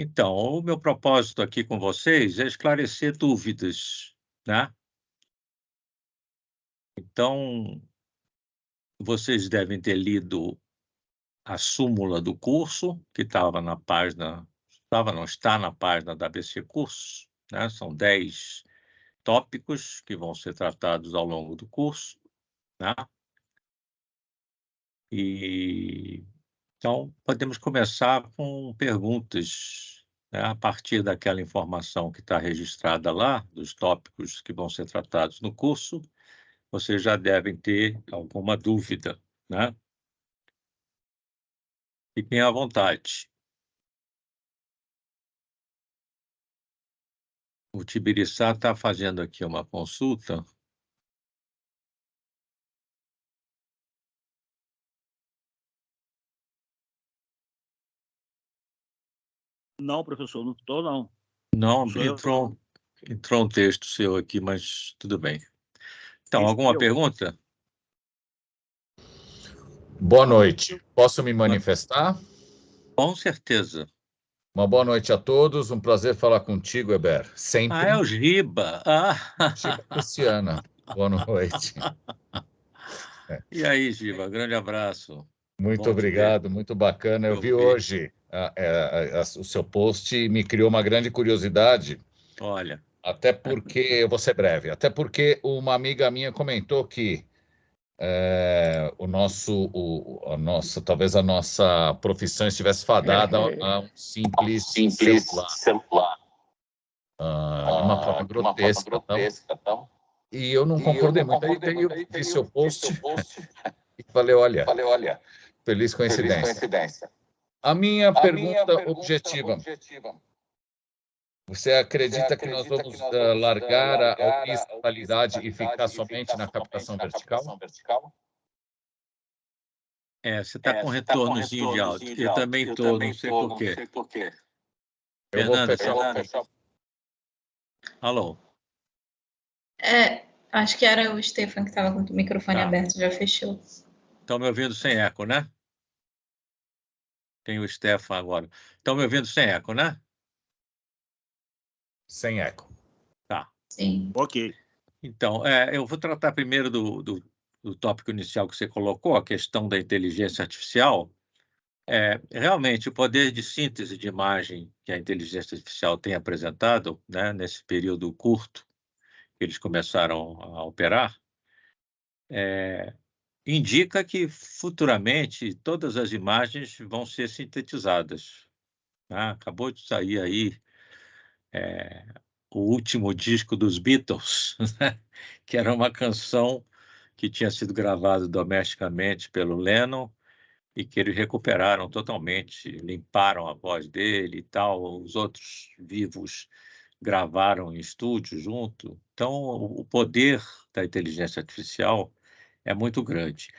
Então, o meu propósito aqui com vocês é esclarecer dúvidas, né. Então, vocês devem ter lido a súmula do curso, que estava não, está na página da ABC Cursos, né, são 10 tópicos que vão ser tratados ao longo do curso, né. E, então, podemos começar com perguntas, né, a partir daquela informação que está registrada lá, dos tópicos que vão ser tratados no curso, vocês já devem ter alguma dúvida, né. Fiquem à vontade. O Tibiriçá está fazendo aqui uma consulta. Não, professor, não estou não. Não, Sou eu. entrou um texto seu aqui, mas tudo bem. Então, Esse alguma eu. pergunta? Boa noite. Posso me manifestar? Com certeza. Uma boa noite a todos. Um prazer falar contigo, Eber. Ah, Sempre. é o Giba. Giba Luciana. Boa noite. E aí, Giba, grande abraço. Muito Bom te ver, obrigado, muito bacana. Eu te vi ouvir. hoje o seu post e me criou uma grande curiosidade, Olha, até porque, eu vou ser breve, até porque uma amiga minha comentou que talvez a nossa profissão estivesse fadada a um simples celular, de uma forma grotesca, tal. E eu não concordei muito. Aí eu vi seu post e falei, olha, feliz coincidência. A minha pergunta objetiva: você acredita que nós vamos largar a horizontalidade e ficar somente na captação vertical? você está com retornozinho de áudio. Eu também estou, não sei por quê. Eu vou Fernanda, fechar. Alô? Acho que era o Stefan que estava com o microfone Tá. aberto, já fechou. Estão me ouvindo sem eco, né? Tem o Stefan agora. Estão me ouvindo sem eco, né? Sem eco. Tá. Sim. Ok. Então, eu vou tratar primeiro do tópico inicial que você colocou, a questão da inteligência artificial. Realmente, o poder de síntese de imagem que a inteligência artificial tem apresentado, né, nesse período curto que eles começaram a operar, indica que futuramente todas as imagens vão ser sintetizadas, né? Acabou de sair aí o último disco dos Beatles, né, que era uma canção que tinha sido gravada domesticamente pelo Lennon e que eles recuperaram totalmente, limparam a voz dele e tal, os outros vivos gravaram em estúdio junto. Então, o poder da inteligência artificial é muito grande.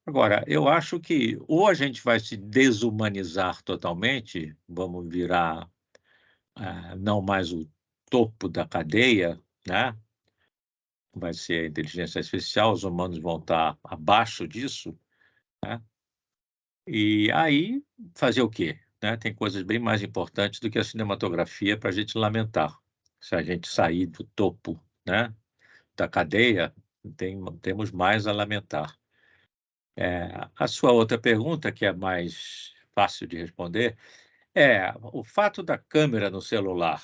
Agora, eu acho que ou a gente vai se desumanizar totalmente, vamos virar, não mais o topo da cadeia, né, vai ser a inteligência artificial, os humanos vão estar abaixo disso, né, e aí fazer o quê, né? Tem coisas bem mais importantes do que a cinematografia para a gente lamentar. Se a gente sair do topo, né, da cadeia, temos mais a lamentar. A sua outra pergunta, que é mais fácil de responder, o fato da câmera no celular,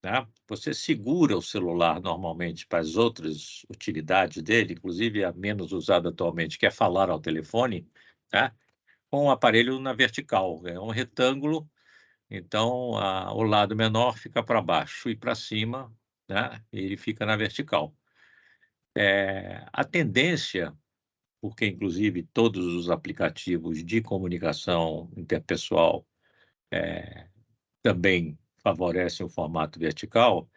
né, você segura o celular normalmente para as outras utilidades dele, inclusive a menos usada atualmente, que é falar ao telefone, né, com o aparelho na vertical. É um retângulo, então o lado menor fica para baixo e para cima, né, ele fica na vertical. A tendência, porque inclusive todos os aplicativos de comunicação interpessoal também favorecem o formato vertical,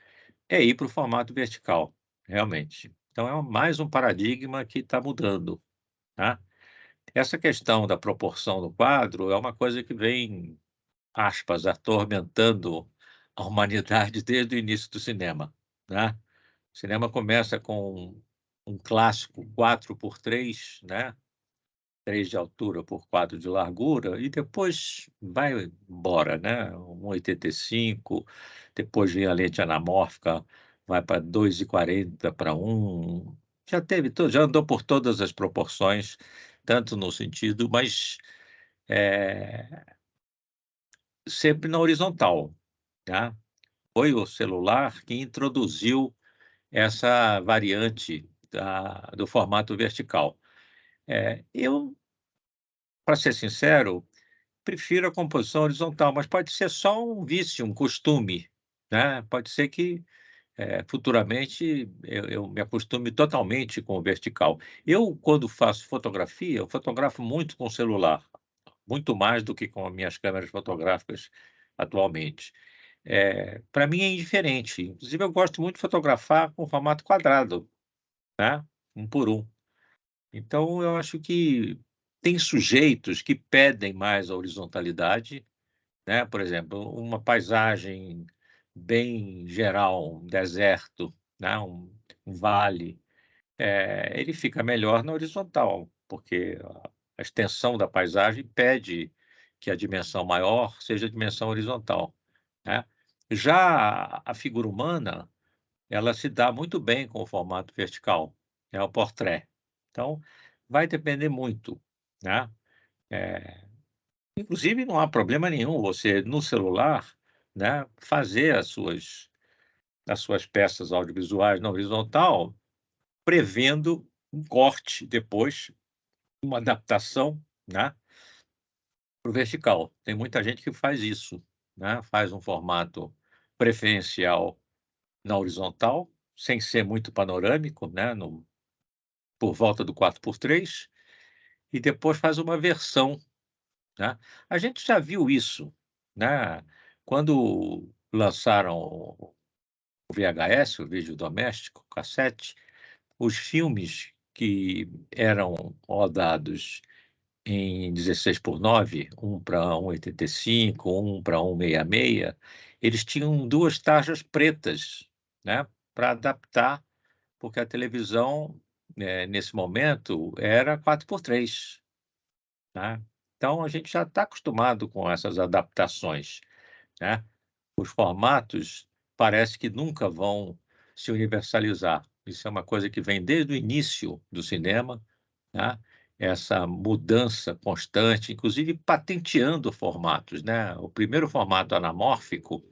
é ir para o formato vertical, realmente. Então mais um paradigma que está mudando, tá. Essa questão da proporção do quadro é uma coisa que vem, aspas, atormentando a humanidade desde o início do cinema, né. O cinema começa com um clássico 4:3, né, 3 de altura por 4 de largura, e depois vai embora, né, 1,85, depois vem a lente anamórfica, vai para 2,40 para 1, já andou por todas as proporções, tanto no sentido, mas, eh, sempre na horizontal, tá. Foi o celular que introduziu essa variante do formato vertical. Eu, para ser sincero, prefiro a composição horizontal, mas pode ser só um vício, um costume, né. Pode ser que, futuramente eu me acostume totalmente com o vertical. Eu, quando faço fotografia, eu fotografo muito com celular, muito mais do que com as minhas câmeras fotográficas atualmente. Para mim é indiferente, inclusive eu gosto muito de fotografar com formato quadrado, né, um por um. Então eu acho que tem sujeitos que pedem mais a horizontalidade, né, por exemplo, uma paisagem bem geral, um deserto, né, um vale, ele fica melhor na horizontal, porque a extensão da paisagem pede que a dimensão maior seja a dimensão horizontal, né. Já a figura humana, ela se dá muito bem com o formato vertical, é o portrait. Então, vai depender muito, né. Eh Inclusive, não há problema nenhum você, no celular, né, fazer as suas peças audiovisuais na horizontal, prevendo um corte depois, uma adaptação, né, para o vertical. Tem muita gente que faz isso, né, faz um formato preferencial na horizontal, sem ser muito panorâmico, né, por volta do 4:3, e depois faz uma versão. Né. A gente já viu isso, né, quando lançaram o VHS, o vídeo doméstico, cassete, os filmes que eram rodados em 16:9, um para 1,85, um para 1,66, eles tinham 2 tarjas pretas, né, pra adaptar, porque a televisão, nesse momento, era 4:3. Né. Então a gente já está acostumado com essas adaptações, né. Os formatos parece que nunca vão se universalizar. Isso é uma coisa que vem desde o início do cinema, né, essa mudança constante, inclusive patenteando formatos, né. O primeiro formato anamórfico,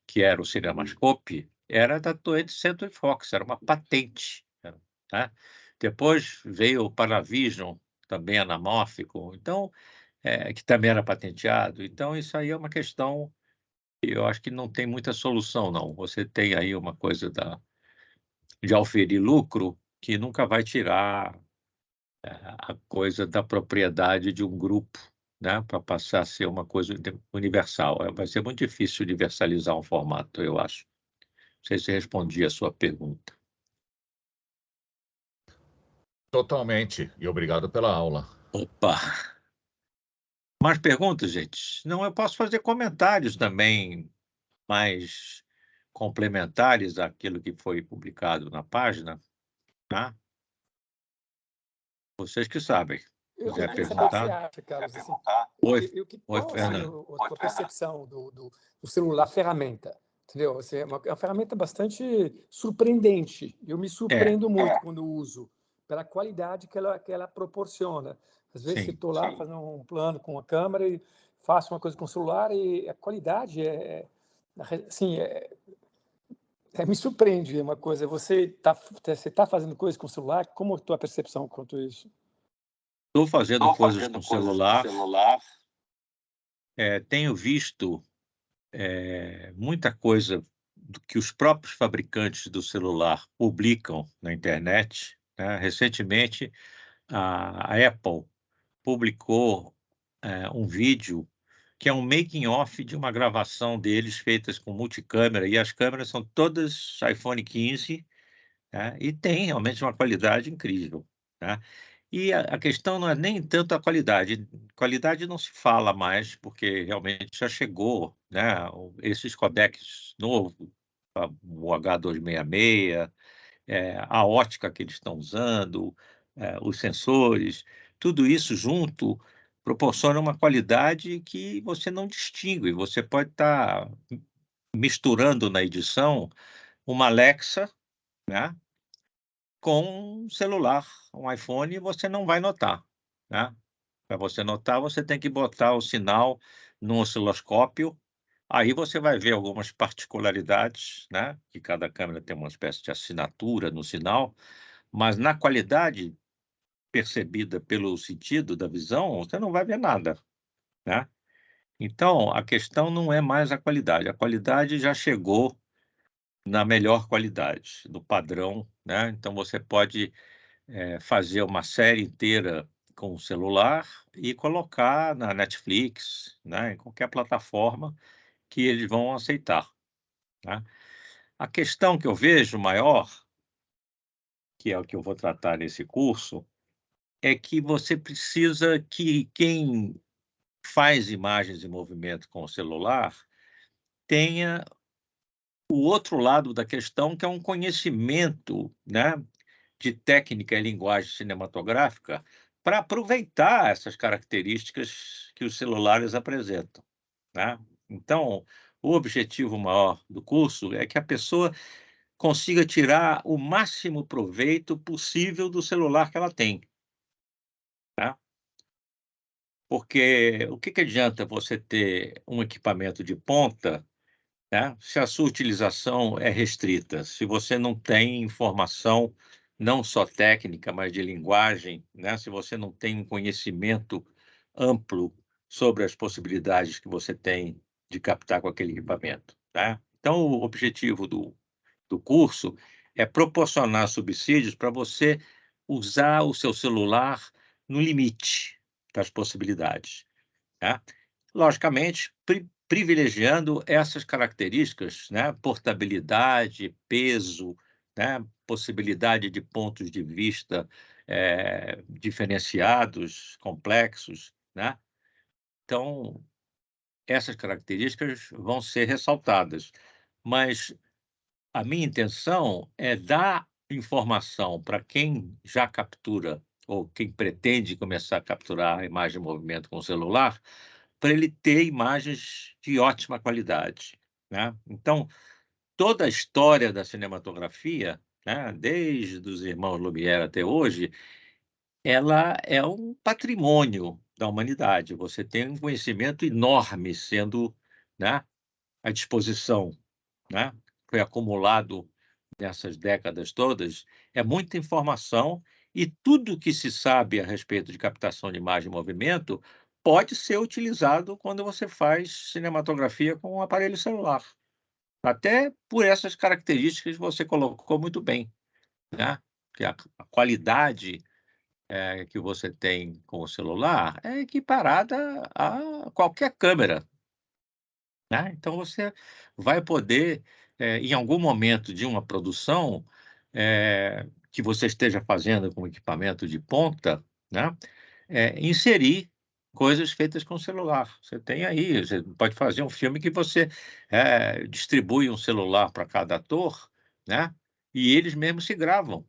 que era o CinemaScope, era da 20th Century Fox, era uma patente, né. Depois veio o Panavision, também anamórfico, então, que também era patenteado. Então isso aí é uma questão que eu acho que não tem muita solução não. Você tem aí uma coisa de auferir lucro, que nunca vai tirar a coisa da propriedade de um grupo, né, para passar a ser uma coisa universal. Vai ser muito difícil universalizar um formato, eu acho. Não sei se respondi a sua pergunta. Totalmente, e obrigado pela aula. Opa! Mais perguntas, gente? Não, eu posso fazer comentários também mais complementares àquilo que foi publicado na página, tá? Vocês que sabem. Eu Quiser queria saber o que você perguntar? acha, Carlos. Assim, Oi, oi, qual assim, Fernando. a tua percepção do celular ferramenta? Entendeu? Assim, é uma ferramenta bastante surpreendente. Eu me É, surpreendo muito quando uso, pela qualidade que ela proporciona. Às vezes eu sim. estou lá fazendo um plano com a câmera e faço uma coisa com o celular e a qualidade assim, me surpreende. É uma coisa. Você tá fazendo coisa com o celular? Como é a tua percepção quanto a isso? Estou fazendo coisas com celular, tenho visto, muita coisa do que os próprios fabricantes do celular publicam na internet, né. Recentemente, a Apple publicou, um vídeo que é um making off de uma gravação deles feitas com multicâmera, e as câmeras são todas iPhone 15, né, e tem realmente uma qualidade incrível, né. E a questão não é nem tanto a qualidade não se fala mais, porque realmente já chegou, né, esses codecs novo, o H266, a ótica que eles estão usando, os sensores, tudo isso junto proporciona uma qualidade que você não distingue. Você pode estar misturando na edição uma Alexa, né, com um celular, um iPhone, e você não vai notar, né. Para você notar, você tem que botar o sinal no osciloscópio, aí você vai ver algumas particularidades, né, que cada câmera tem uma espécie de assinatura no sinal, mas na qualidade percebida pelo sentido da visão, você não vai ver nada, né. Então, a questão não é mais a qualidade já chegou na melhor qualidade, no padrão, né, então você pode, fazer uma série inteira com o celular e colocar na Netflix, né, em qualquer plataforma que eles vão aceitar, né. A questão que eu vejo maior, que é o que eu vou tratar nesse curso, é que você precisa que quem faz imagens em movimento com o celular tenha o outro lado da questão, que é um conhecimento, né, de técnica e linguagem cinematográfica para aproveitar essas características que os celulares apresentam, né. Então, o objetivo maior do curso é que a pessoa consiga tirar o máximo proveito possível do celular que ela tem, né. Porque o que que adianta você ter um equipamento de ponta, né, se a sua utilização é restrita, se você não tem informação, não só técnica, mas de linguagem, né, se você não tem um conhecimento amplo sobre as possibilidades que você tem de captar com aquele equipamento, tá. Então o objetivo do curso é proporcionar subsídios para você usar o seu celular no limite das possibilidades, tá. Logicamente, privilegiando essas características, né, portabilidade, peso, né, possibilidade de pontos de vista, diferenciados, complexos, né. Então, essas características vão ser ressaltadas, mas a minha intenção é dar informação para quem já captura ou quem pretende começar a capturar a imagem em movimento com o celular, para ele ter imagens de ótima qualidade, né. Então, toda a história da cinematografia, né, desde os irmãos Lumière até hoje, ela é um patrimônio da humanidade. Você tem um conhecimento enorme sendo, né, à disposição, né, foi acumulado nessas décadas todas, é muita informação e tudo que se sabe a respeito de captação de imagem em movimento pode ser utilizado quando você faz cinematografia com um aparelho celular. Até por essas características que você colocou muito bem, né, que a qualidade, que você tem com o celular é equiparada a qualquer câmera, né. Então você vai poder, em algum momento de uma produção, que você esteja fazendo com equipamento de ponta, né, inserir coisas feitas com celular. Você tem aí, você pode fazer um filme que você, distribui um celular para cada ator, né, e eles mesmos se gravam,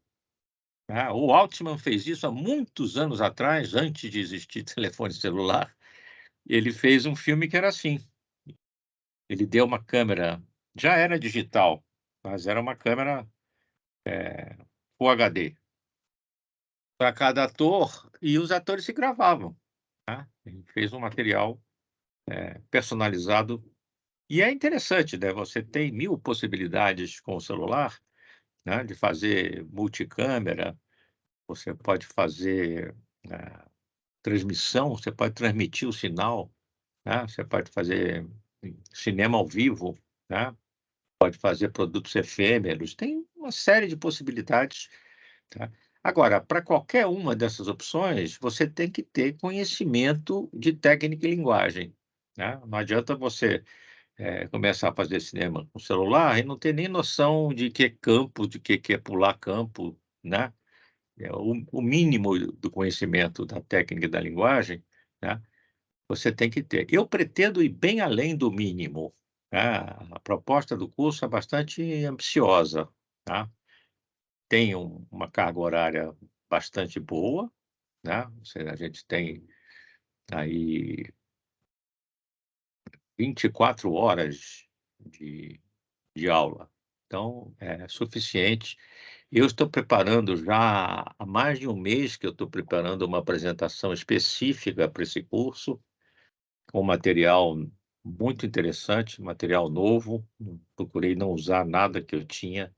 né. O Altman fez isso há muitos anos atrás, antes de existir telefone celular, ele fez um filme que era assim. Ele deu uma câmera, já era digital, mas era uma câmera Full HD, para cada ator, e os atores se gravavam, né. Ele fez um material, personalizado, e é interessante, né, você tem 1000 possibilidades com o celular, né, de fazer multicâmera, você pode fazer, transmissão, você pode transmitir o sinal, né, você pode fazer cinema ao vivo, né. Pode fazer produtos efêmeros, tem uma série de possibilidades, tá. Agora, para qualquer uma dessas opções, você tem que ter conhecimento de técnica e linguagem, né. Não adianta você, começar a fazer cinema com celular e não ter nem noção de que é campo, de que é pular campo, né. O mínimo do conhecimento da técnica e da linguagem, né, você tem que ter. Eu pretendo ir bem além do mínimo, né, a proposta do curso é bastante ambiciosa, tá. Tem uma carga horária bastante boa, né? Ou seja, a gente tem aí 24 horas de aula, então é suficiente. Eu estou preparando já há mais de um mês que eu estou preparando uma apresentação específica para esse curso, com material muito interessante, material novo. Procurei não usar nada que eu tinha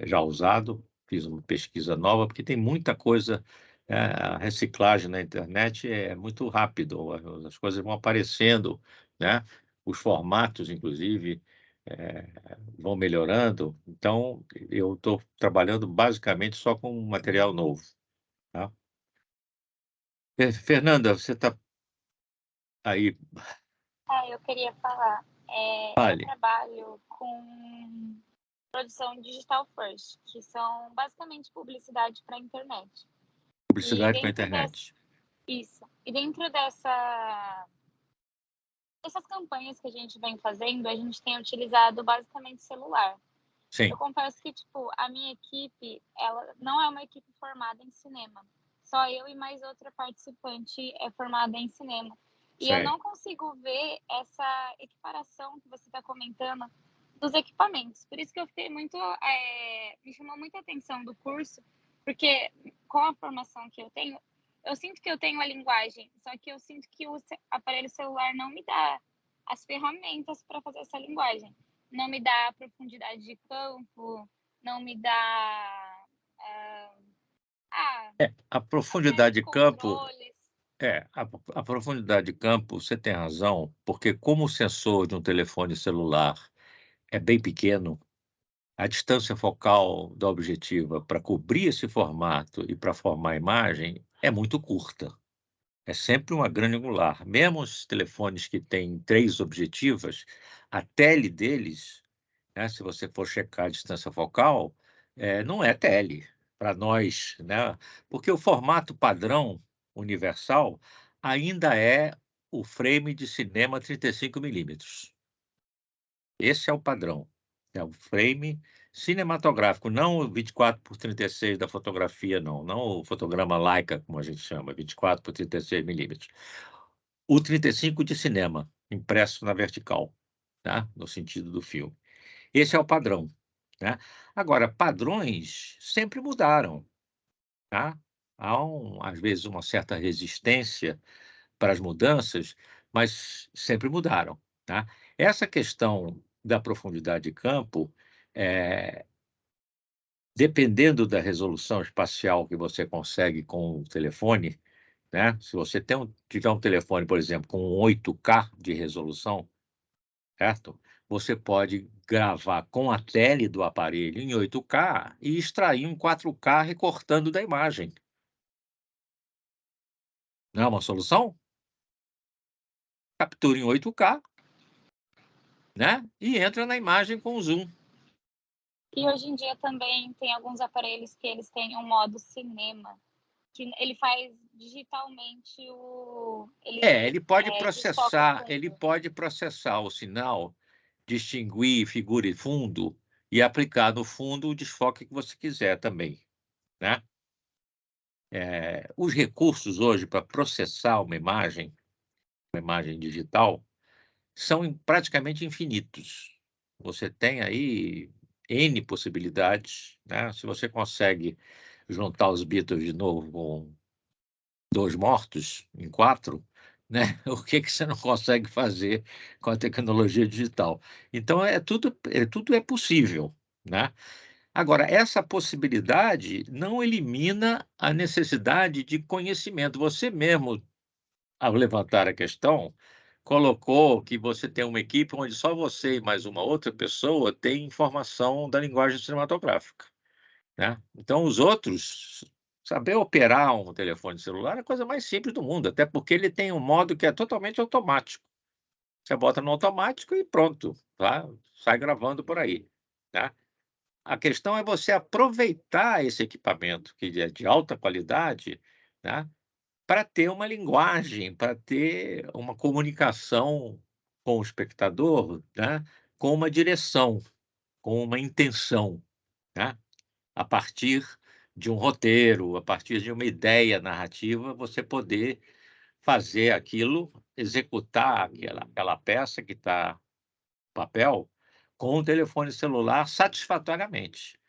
já usado, fiz uma pesquisa nova, porque tem muita coisa, a reciclagem na internet é muito rápido, as coisas vão aparecendo, né? Os formatos, inclusive, vão melhorando. Então, eu estou trabalhando basicamente só com material novo, tá? Fernanda, você está aí, Eu queria falar. Eu fale. trabalho com produção digital first, que são basicamente publicidade para a internet. E Publicidade para a dentro internet. isso. E dentro dessas campanhas que a gente vem fazendo, a gente tem utilizado basicamente celular. Sim, Eu confesso que, tipo, a minha equipe, ela não é uma equipe formada em cinema. Só eu e mais outra participante é formada em cinema. E eu sei. não consigo ver essa equiparação que você está comentando dos equipamentos. Por isso que eu fiquei muito... me chamou muita atenção do curso, porque com a formação que eu sinto que eu tenho a linguagem, só que eu sinto que o aparelho celular não me dá as ferramentas para fazer essa linguagem. Não me dá profundidade de campo, não me dá A a série profundidade de de campo controles. a profundidade de campo, você tem razão, porque como o sensor de um telefone celular é bem pequeno, a distância focal da objetiva para cobrir esse formato e para formar a imagem é muito curta. É sempre uma grande angular. Mesmo os telefones que têm 3 objetivas, a tele deles, né, se você for checar a distância focal, não é tele para nós, né, porque o formato padrão universal ainda é o frame de cinema 35 milímetros. Esse é o padrão, é o frame cinematográfico, não o 24 por 36 da fotografia não o fotograma Leica, como a gente chama, 24 por 36 milímetros. O 35 de cinema, impresso na vertical, tá, no sentido do filme. Esse é o padrão, né. Agora, padrões sempre mudaram, tá. Há às vezes, uma certa resistência para as mudanças, mas sempre mudaram, tá. Essa questão da profundidade de campo, dependendo da resolução espacial que você consegue com o telefone, né, se você tiver um telefone, por exemplo, com 8K de resolução, certo? Você pode gravar com a tele do aparelho em 8K e extrair um 4K recortando da imagem. Não é uma solução? Captura em 8K, né, e entra na imagem com zoom. E hoje em dia também tem alguns aparelhos que eles têm um modo cinema, que ele faz digitalmente Ele pode desfoca processar o sinal, distinguir figura e fundo e aplicar no fundo o desfoque que você quiser também, né. Os recursos hoje para processar uma imagem digital, são praticamente infinitos. Você tem aí N possibilidades, né, se você consegue juntar os Beatles de novo com 2 mortos em 4, né, o que que você não consegue fazer com a tecnologia digital. Então tudo é possível, né. Agora, essa possibilidade não elimina a necessidade de conhecimento. Você mesmo, ao levantar a questão, colocou que você tem uma equipe onde só você e mais uma outra pessoa tem informação da linguagem cinematográfica, né. Então os outros, saber operar um telefone celular é a coisa mais simples do mundo, até porque ele tem um modo que é totalmente automático. Você bota no automático e pronto, tá, sai gravando por aí, tá. A questão é você aproveitar esse equipamento que é de alta qualidade, né, para ter uma linguagem, para ter uma comunicação com o espectador, né, com uma direção, com uma intenção, né, a partir de um roteiro, a partir de uma ideia narrativa, você poder fazer aquilo, executar aquela peça que está no papel com o telefone celular satisfatoriamente,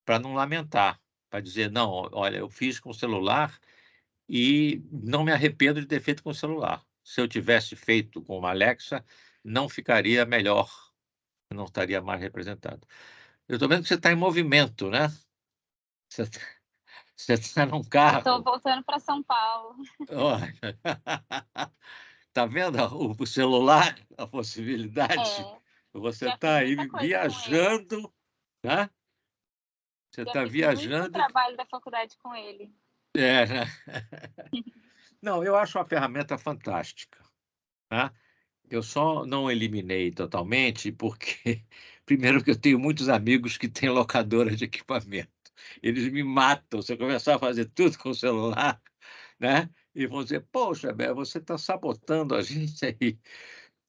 para não lamentar, para dizer: "Não, olha, eu fiz com o celular e não me arrependo de ter feito com o celular. Se eu tivesse feito com uma Alexa, não ficaria melhor, não estaria mais representado". Eu estou vendo que você está em movimento, né? Você está num Eu tô carro. voltando para São Paulo. Olha, tá vendo o celular, a possibilidade? É, Você já fiz está muita aí coisa com ele. viajando, né? Você Já está fiz muito viajando. trabalho da faculdade com ele. É, né? Não, eu acho uma ferramenta fantástica, né? Eu só não eliminei totalmente, porque, primeiro, que eu tenho muitos amigos que têm locadora de equipamento. Eles me matam se eu começar a fazer tudo com o celular, né? E vão dizer: "Poxa, Bé, você está sabotando a gente aí".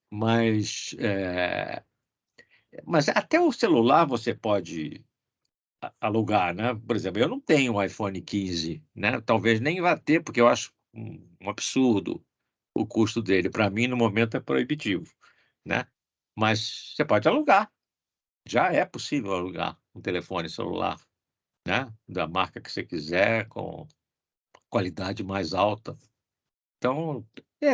Mas, mas até o celular você pode alugar, né? Por exemplo, eu não tenho um iPhone 15, né? Talvez nem vá ter, porque eu acho um absurdo o custo dele. Para mim, no momento, é proibitivo, né? Mas você pode alugar. Já é possível alugar um telefone celular, né? Da marca que você quiser, com qualidade mais alta. Então,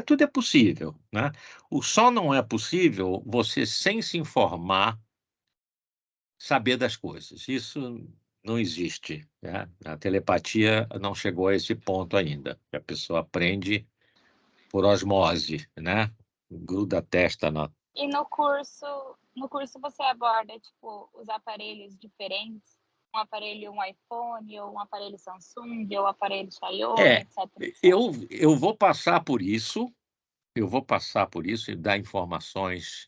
tudo é possível, né? O só não é possível você, sem se informar, saber das coisas. Isso não existe, né? A telepatia não chegou a esse ponto ainda. A pessoa aprende por osmose, né? Gruda a testa na. E no curso você aborda, tipo, os aparelhos diferentes? Um aparelho, um iPhone, ou um aparelho Samsung, ou um aparelho Xiaomi, É, etc, etc. eu vou passar por isso, e dar informações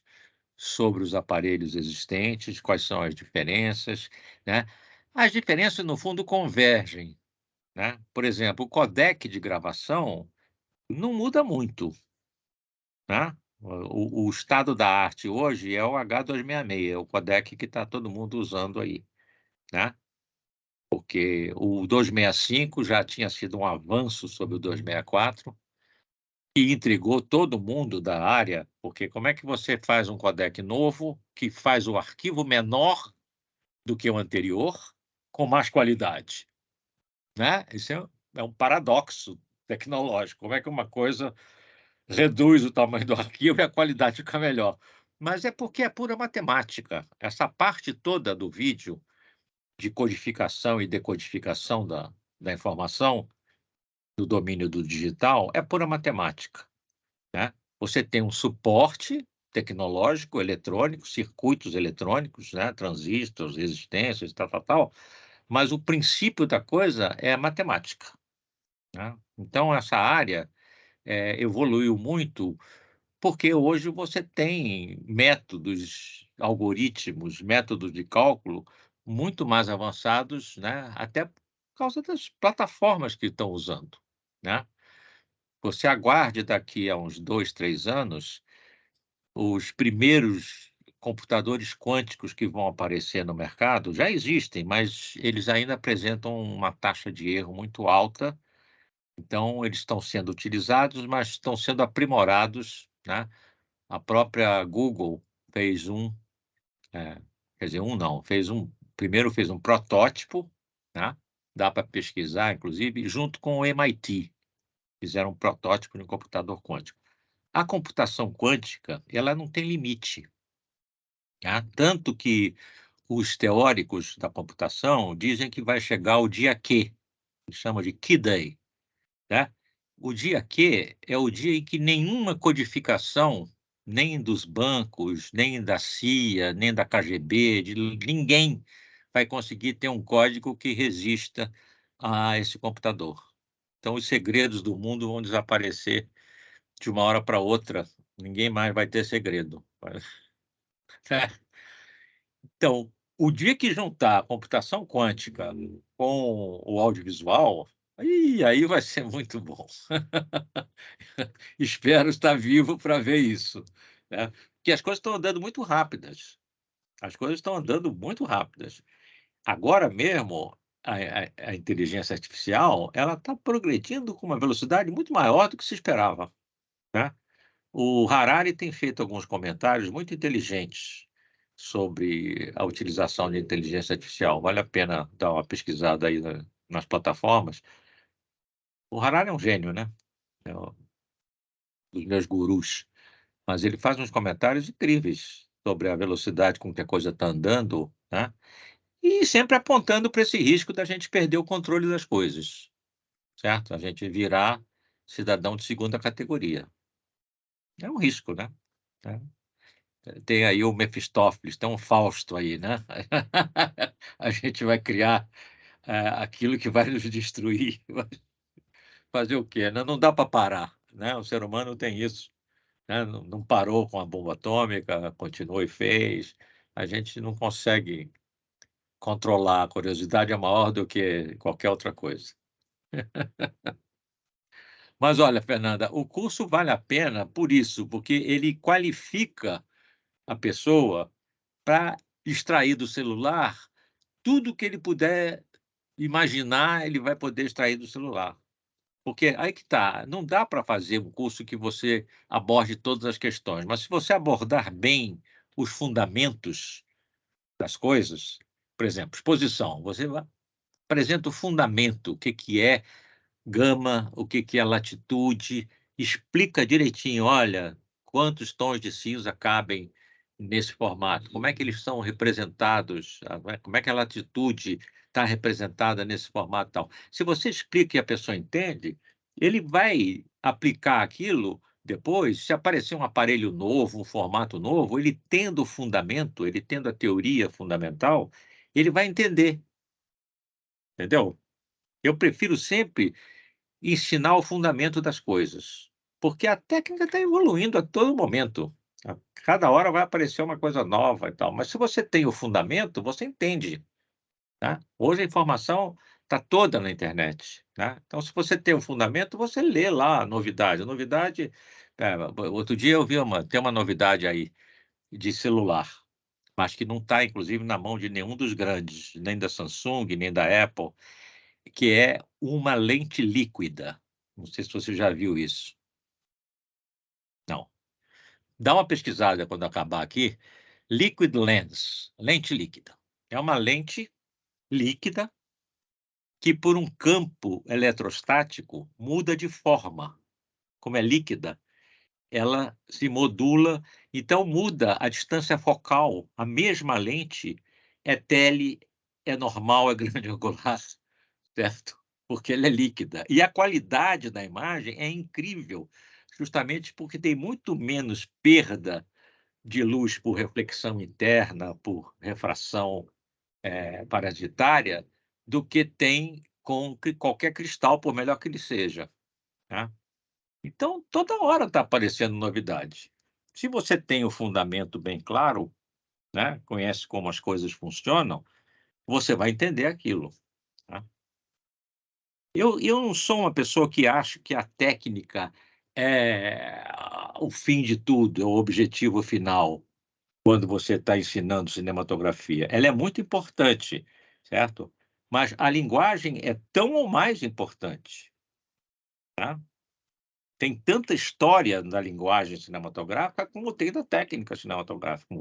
sobre os aparelhos existentes, quais são as diferenças, né? As diferenças, no fundo, convergem, né? Por exemplo, o codec de gravação não muda muito, né? O estado da arte hoje é o H266, é o codec que está todo mundo usando aí, né? Porque o 265 já tinha sido um avanço sobre o 264 e intrigou todo mundo da área, porque como é que você faz um codec novo que faz o arquivo menor do que o anterior com mais qualidade, né? Isso é um paradoxo tecnológico. Como é que uma coisa reduz o tamanho do arquivo e a qualidade fica melhor? Mas é porque é pura matemática. Essa parte toda do vídeo de codificação e decodificação da informação do domínio do digital é pura matemática, né? Você tem um suporte tecnológico, eletrônico, circuitos eletrônicos, né? Transistores, resistências, tal, tal, tal, mas o princípio da coisa é a matemática, né? Então, essa área evoluiu muito, porque hoje você tem métodos, algoritmos, métodos de cálculo muito mais avançados, né? Até por causa das plataformas que estão usando, né? Você aguarde daqui a uns 2, 3 anos os primeiros computadores quânticos que vão aparecer no mercado. Já existem, mas eles ainda apresentam uma taxa de erro muito alta. Então, eles estão sendo utilizados, mas estão sendo aprimorados, né? A própria Google fez quer dizer, não, primeiro fez um protótipo, né? Dá para pesquisar, inclusive, junto com o MIT, fizeram um protótipo de um computador quântico. A computação quântica, ela não tem limite, tá? Tanto que os teóricos da computação dizem que vai chegar o dia Q, que chama de Key-Day, né? O dia Q é o dia em que nenhuma codificação, nem dos bancos, nem da CIA, nem da KGB, de ninguém vai conseguir ter um código que resista a esse computador. Então, os segredos do mundo vão desaparecer de uma hora para outra. Ninguém mais vai ter segredo. Então, o dia que juntar a computação quântica com o audiovisual, aí vai ser muito bom. Espero estar vivo para ver isso, né? Porque as coisas estão andando muito rápidas. As coisas estão andando muito rápidas. Agora mesmo, a inteligência artificial, ela está progredindo com uma velocidade muito maior do que se esperava, né? O Harari tem feito alguns comentários muito inteligentes sobre a utilização de inteligência artificial. Vale a pena dar uma pesquisada aí nas plataformas. O Harari é um gênio, né? É um dos meus gurus. Mas ele faz uns comentários incríveis sobre a velocidade com que a coisa está andando, né? E sempre apontando para esse risco da gente perder o controle das coisas, certo? A gente virar cidadão de segunda categoria. É um risco, né? Tem aí o Mefistófeles, tem um Fausto aí, né? A gente vai criar aquilo que vai nos destruir. Fazer o quê? Não dá para parar, né? O ser humano tem isso, né? Não parou com a bomba atômica, continuou e fez. A gente não consegue controlar. A curiosidade é maior do que qualquer outra coisa. Mas olha, Fernanda, o curso vale a pena por isso, porque ele qualifica a pessoa para extrair do celular tudo que ele puder imaginar, ele vai poder extrair do celular. Porque aí que está, não dá para fazer um curso que você aborde todas as questões, mas se você abordar bem os fundamentos das coisas, por exemplo, exposição, você apresenta o fundamento, o que que é gama, o que que é latitude, explica direitinho, olha, quantos tons de cinza cabem nesse formato, como é que eles são representados, como é que a latitude está representada nesse formato e tal. Se você explica e a pessoa entende, ele vai aplicar aquilo depois, se aparecer um aparelho novo, um formato novo, ele tendo o fundamento, ele tendo a teoria fundamental, ele vai entender, entendeu? Eu prefiro sempre ensinar o fundamento das coisas, porque a técnica está evoluindo a todo momento. A cada hora vai aparecer uma coisa nova e tal, mas se você tem o fundamento, você entende, tá? Hoje a informação está toda na internet, né? Então, se você tem o fundamento, você lê lá a novidade. A novidade, outro dia eu vi tem uma novidade aí de celular, mas que não está, inclusive, na mão de nenhum dos grandes, nem da Samsung, nem da Apple, que é uma lente líquida. Não sei se você já viu isso. Não. Dá uma pesquisada quando acabar aqui. Liquid lens, lente líquida. É uma lente líquida que, por um campo eletrostático, muda de forma. Como é líquida, ela se modula, então muda a distância focal. A mesma lente é tele, é normal, é grande angular, certo? Porque ela é líquida. E a qualidade da imagem é incrível, justamente porque tem muito menos perda de luz por reflexão interna, por refração parasitária, do que tem com qualquer cristal, por melhor que ele seja, né? Então, toda hora está aparecendo novidade. Se você tem o fundamento bem claro, né, conhece como as coisas funcionam, você vai entender aquilo, tá? Eu não sou uma pessoa que acha que a técnica é o fim de tudo, é o objetivo final, quando você está ensinando cinematografia. Ela é muito importante, certo? Mas a linguagem é tão ou mais importante, tá? Tem tanta história da linguagem cinematográfica como tem da técnica cinematográfica,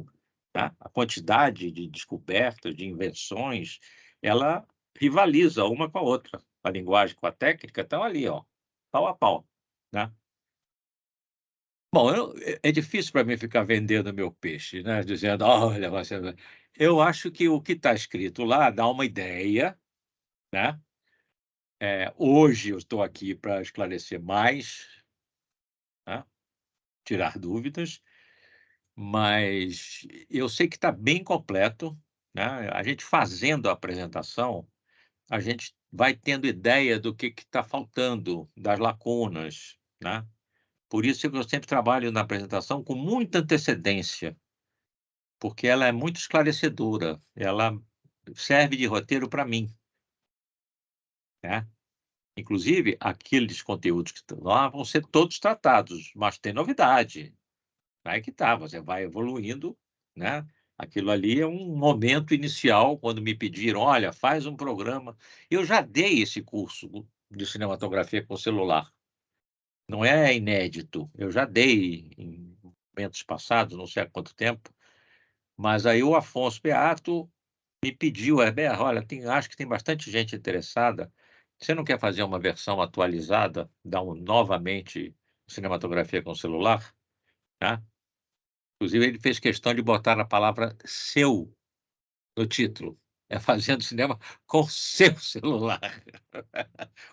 tá? A quantidade de descobertas, de invenções, ela rivaliza uma com a outra. A linguagem com a técnica estão ali, ó, pau a pau, né? Bom, é difícil para mim ficar vendendo meu peixe, né, dizendo: "Olha, você". Eu acho que o que está escrito lá dá uma ideia, né. Hoje eu estou aqui para esclarecer mais, né, tirar dúvidas, mas eu sei que está bem completo, né. A gente fazendo a apresentação, a gente vai tendo ideia do que está faltando, das lacunas, né. Por isso que eu sempre trabalho na apresentação com muita antecedência, porque ela é muito esclarecedora, ela serve de roteiro para mim, né. Inclusive, aqueles conteúdos que estão lá vão ser todos tratados, mas tem novidade, aí que tá, você vai evoluindo, né, Aquilo ali é um momento inicial, quando me pediram: "Olha, faz um programa". Eu já dei esse curso de cinematografia com celular, não é inédito, eu já dei em momentos passados, não sei há quanto tempo, mas aí o Afonso Beato me pediu: "Herbert, olha, acho que tem bastante gente interessada, você não quer fazer uma versão atualizada, dar novamente cinematografia com celular?", tá. Inclusive ele fez questão de botar a palavra "seu" no título, é fazendo cinema com seu celular.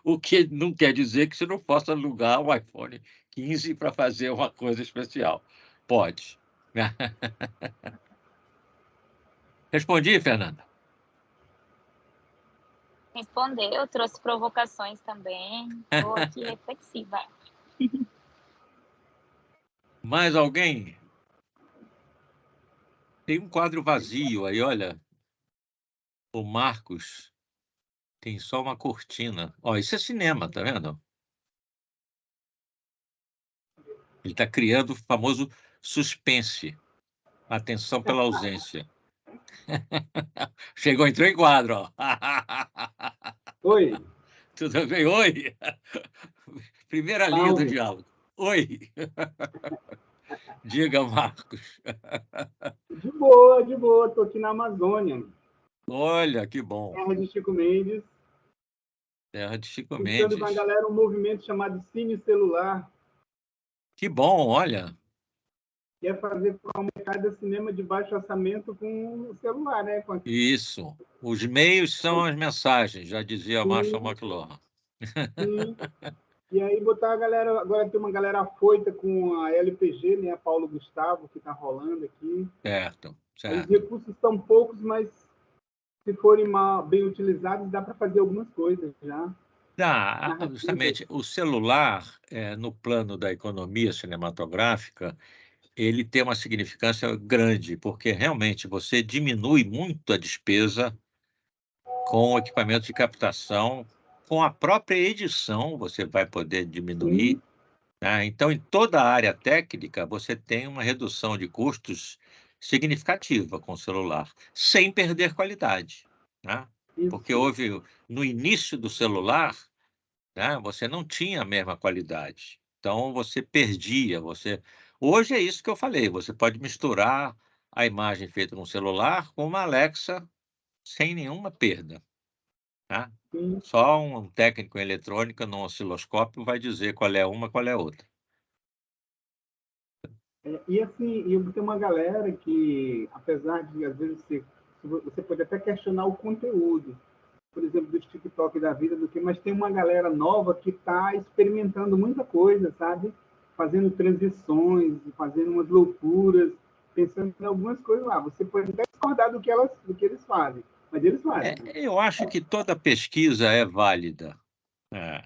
O que não quer dizer que você não possa alugar um iPhone 15 para fazer uma coisa especial. Pode, né. Respondi, Fernanda? Respondeu, trouxe provocações também. Estou aqui reflexiva. Mais alguém? Tem um quadro vazio aí, olha, o Marcos tem só uma cortina. Ó, isso é cinema, tá vendo? Ele está criando o famoso suspense, atenção pela ausência. Chegou, entrou em quadro, ó. Oi, Tudo bem? Oi. Primeira linha do Paulo. diálogo. Oi. Diga, Marcos. De boa, tô aqui na Amazônia, Olha, que bom. terra de Chico Mendes, Terra de Chico juntando com a Mendes. galera um movimento chamado Cine Celular, Que bom, olha. que é fazer para o mercado de cinema de baixo orçamento com o celular, né? Isso. Os meios são as mensagens, já dizia Marshall Sim, McLuhan. sim. E aí botar a galera, agora tem uma galera afoita com a LPG, né? A Paulo Gustavo, que está rolando aqui. Certo, Aí os certo. recursos estão poucos, mas se forem bem utilizados, dá para fazer algumas coisas já. Narrativas. Justamente, o celular, no plano da economia cinematográfica, ele tem uma significância grande, porque realmente você diminui muito a despesa com o equipamento de captação, com a própria edição você vai poder diminuir, Sim, né. Então, em toda a área técnica, você tem uma redução de custos significativa com o celular, sem perder qualidade, né. Porque isso. houve no início do celular, né, você não tinha a mesma qualidade, então você perdia, hoje é isso que eu falei, você pode misturar a imagem feita no celular com uma Alexa sem nenhuma perda, tá. Sim. Só um técnico em eletrônica num osciloscópio vai dizer qual é uma, qual é a outra. E assim, tem uma galera que, apesar de, às vezes, você pode até questionar o conteúdo, por exemplo, do TikTok da vida, mas tem uma galera nova que está experimentando muita coisa, sabe? Fazendo transições, fazendo umas loucuras, pensando em algumas coisas lá. Você pode até discordar do que eles fazem, mas eles fazem. Eu acho que toda pesquisa é válida. É,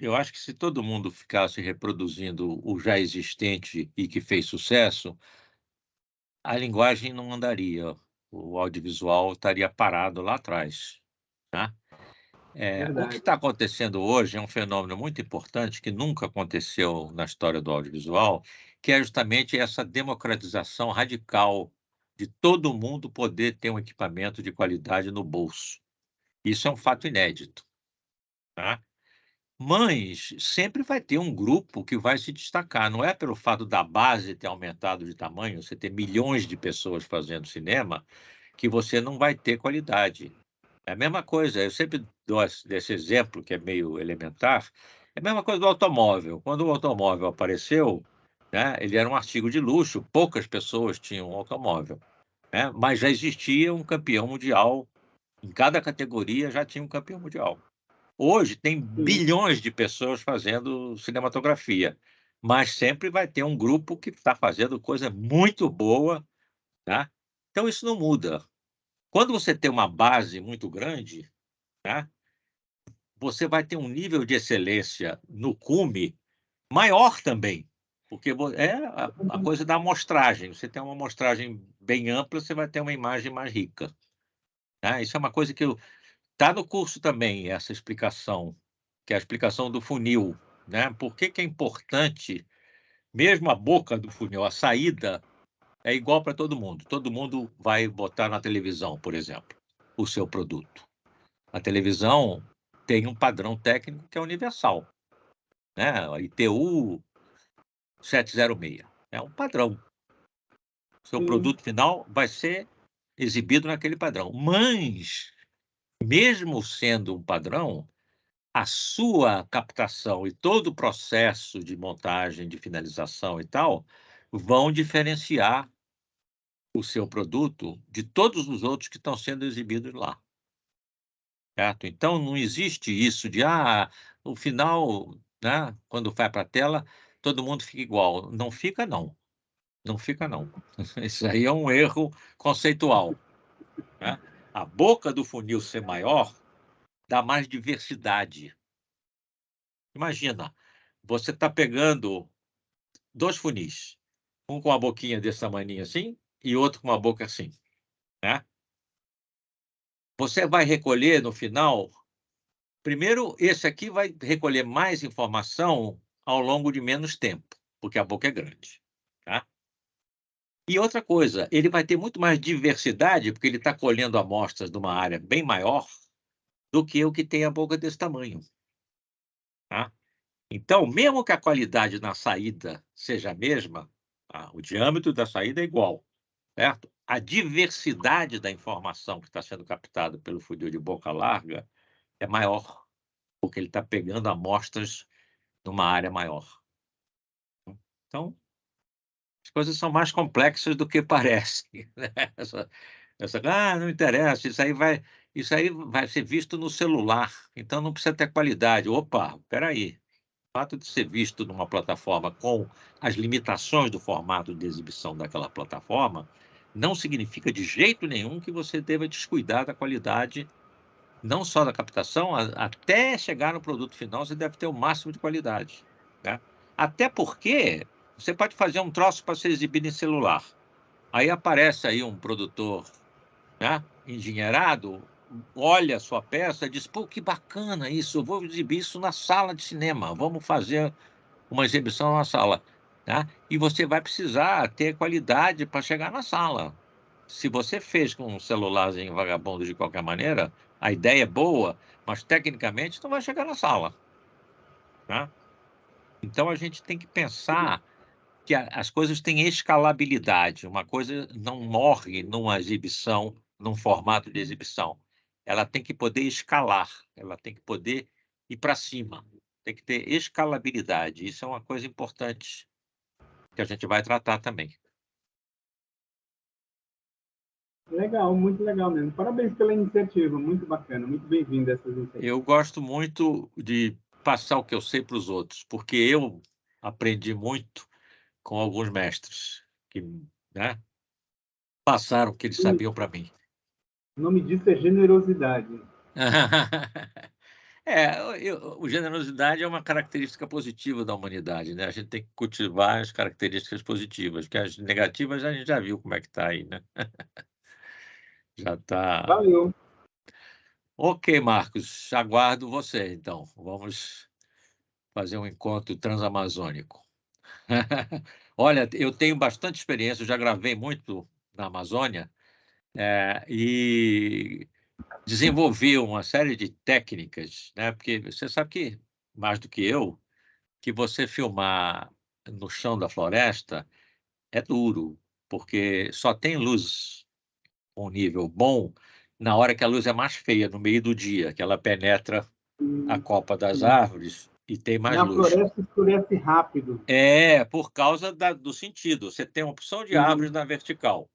eu acho que se todo mundo ficasse reproduzindo o já existente e que fez sucesso, a linguagem não andaria, o audiovisual estaria parado lá atrás, tá. O que Verdade. está acontecendo hoje é um fenômeno muito importante que nunca aconteceu na história do audiovisual, que é justamente essa democratização radical de todo mundo poder ter um equipamento de qualidade no bolso. Isso é um fato inédito, tá. Mas sempre vai ter um grupo que vai se destacar, não é pelo fato da base ter aumentado de tamanho, você ter milhões de pessoas fazendo cinema, que você não vai ter qualidade. É a mesma coisa, eu sempre dou desse exemplo que é meio elementar, é a mesma coisa do automóvel. Quando o automóvel apareceu, né, ele era um artigo de luxo, poucas pessoas tinham um automóvel, né, mas já existia um campeão mundial, em cada categoria já tinha um campeão mundial. Hoje tem Sim, bilhões de pessoas fazendo cinematografia, mas sempre vai ter um grupo que está fazendo coisa muito boa, tá. Então isso não muda. Quando você tem uma base muito grande, tá, você vai ter um nível de excelência no cume maior também, porque a coisa da amostragem, você tem uma amostragem bem ampla, você vai ter uma imagem mais rica, tá. Isso é uma coisa que está no curso também, essa explicação, que é a explicação do funil, né. Por que que é importante, mesmo a boca do funil, a saída, é igual para todo mundo. Todo mundo vai botar na televisão, por exemplo, o seu produto. A televisão tem um padrão técnico que é universal, né? A ITU 706. É um padrão. O seu produto final vai ser exibido naquele padrão. Mas, mesmo sendo um padrão, a sua captação e todo o processo de montagem, de finalização e tal, vão diferenciar o seu produto de todos os outros que estão sendo exibidos lá. Certo? Então, não existe isso de, o final, né, quando vai para a tela, todo mundo fica igual. Não fica, não. Não fica, não. Isso aí é um erro conceitual. Né? A boca do funil ser maior dá mais diversidade. Imagina, você está pegando 2 funis, um com a boquinha desse tamanho assim e outro com uma boca assim, né? Você vai recolher no final, primeiro, esse aqui vai recolher mais informação ao longo de menos tempo, porque a boca é grande, tá? E outra coisa, ele vai ter muito mais diversidade, porque ele está colhendo amostras de uma área bem maior do que o que tem a boca desse tamanho, tá? Então, mesmo que a qualidade na saída seja a mesma, o diâmetro da saída é igual, certo? A diversidade da informação que está sendo captada pelo funil de boca larga é maior, porque ele está pegando amostras numa área maior. Então, as coisas são mais complexas do que parecem, né? Não interessa, isso aí vai ser visto no celular, então não precisa ter qualidade. Opa, espera aí. O fato de ser visto numa plataforma com as limitações do formato de exibição daquela plataforma, não significa de jeito nenhum que você deva descuidar da qualidade, não só da captação, até chegar no produto final, você deve ter o máximo de qualidade, né? Até porque você pode fazer um troço para ser exibido em celular. Aí aparece aí um produtor, né, engenheirado, olha a sua peça e diz, pô, que bacana isso, eu vou exibir isso na sala de cinema, vamos fazer uma exibição na sala, tá? E você vai precisar ter qualidade para chegar na sala. Se você fez com um celularzinho vagabundo de qualquer maneira, a ideia é boa, mas tecnicamente não vai chegar na sala, tá? Então a gente tem que pensar que as coisas têm escalabilidade. Uma coisa não morre numa exibição, num formato de exibição. Ela tem que poder escalar, ela tem que poder ir para cima, tem que ter escalabilidade. Isso é uma coisa importante que a gente vai tratar também. Legal, muito legal mesmo. Parabéns pela iniciativa, muito bacana, muito bem-vindo a essas iniciativas. Eu gosto muito de passar o que eu sei para os outros, porque eu aprendi muito com alguns mestres que, né, passaram o que eles sabiam para mim. O nome disso é generosidade. O generosidade é uma característica positiva da humanidade, né? A gente tem que cultivar as características positivas, porque as negativas a gente já viu como é que está aí, né? Já está. Valeu. Ok, Marcos, aguardo você, então. Vamos fazer um encontro transamazônico. Olha, eu tenho bastante experiência, eu já gravei muito na Amazônia, e desenvolvi uma série de técnicas, né? Porque você sabe que, mais do que eu, que você filmar no chão da floresta é duro, porque só tem luz com um nível bom na hora que a luz é mais feia, no meio do dia, que ela penetra a copa das árvores e tem mais Na luz. floresta escurece rápido. Por causa do sentido. Você tem uma opção de árvores na vertical,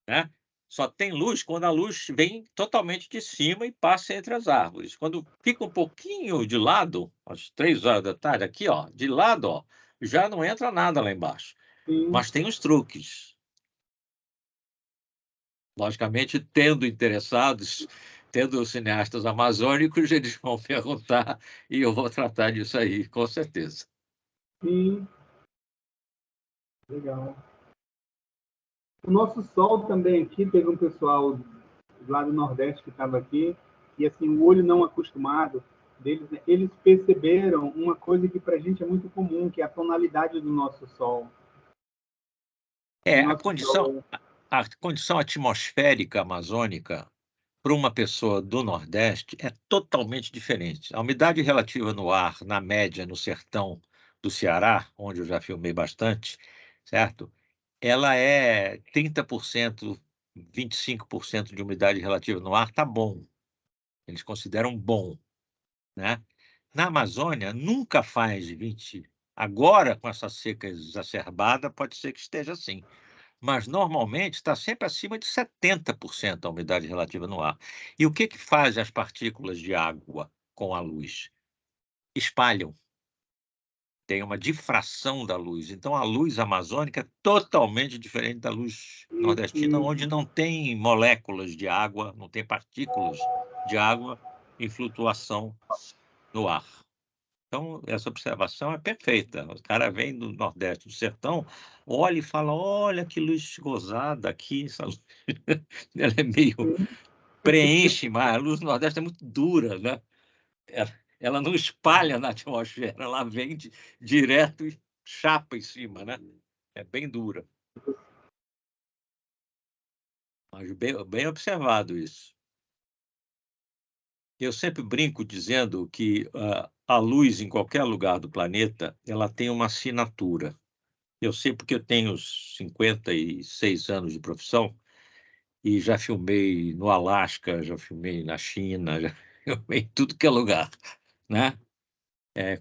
né? Só tem luz quando a luz vem totalmente de cima e passa entre as árvores. Quando fica um pouquinho de lado, às 3 horas da tarde, aqui, ó, de lado, ó, já não entra nada lá embaixo. Sim. Mas tem os truques. Logicamente, tendo interessados, tendo cineastas amazônicos, eles vão perguntar e eu vou tratar disso aí, com certeza. Sim. Legal. O nosso sol também aqui, teve um pessoal lá do Nordeste que estava aqui, e assim, o olho não acostumado deles, né, eles perceberam uma coisa que para a gente é muito comum, que é a tonalidade do nosso sol. A condição atmosférica amazônica para uma pessoa do Nordeste é totalmente diferente. A umidade relativa no ar, na média, no sertão do Ceará, onde eu já filmei bastante, certo? Ela é 30%, 25% de umidade relativa no ar, tá bom. Eles consideram bom, né? Na Amazônia, nunca faz 20. Agora, com essa seca exacerbada, pode ser que esteja assim, mas normalmente está sempre acima de 70% a umidade relativa no ar. E o que que faz as partículas de água com a luz? Espalham. Tem uma difração da luz. Então, a luz amazônica é totalmente diferente da luz nordestina, onde não tem moléculas de água, não tem partículas de água em flutuação no ar. Então, essa observação é perfeita. O cara vem do Nordeste, do sertão, olha e fala: olha que luz gozada aqui. Essa luz ela é meio preenche mais. A luz do Nordeste é muito dura, né? Ela não espalha na atmosfera, ela vem direto e chapa em cima, né? É bem dura. Mas bem observado isso. Eu sempre brinco dizendo que a luz em qualquer lugar do planeta, ela tem uma assinatura. Eu sei porque eu tenho 56 anos de profissão e já filmei no Alasca, já filmei na China, já filmei em tudo que é lugar, né?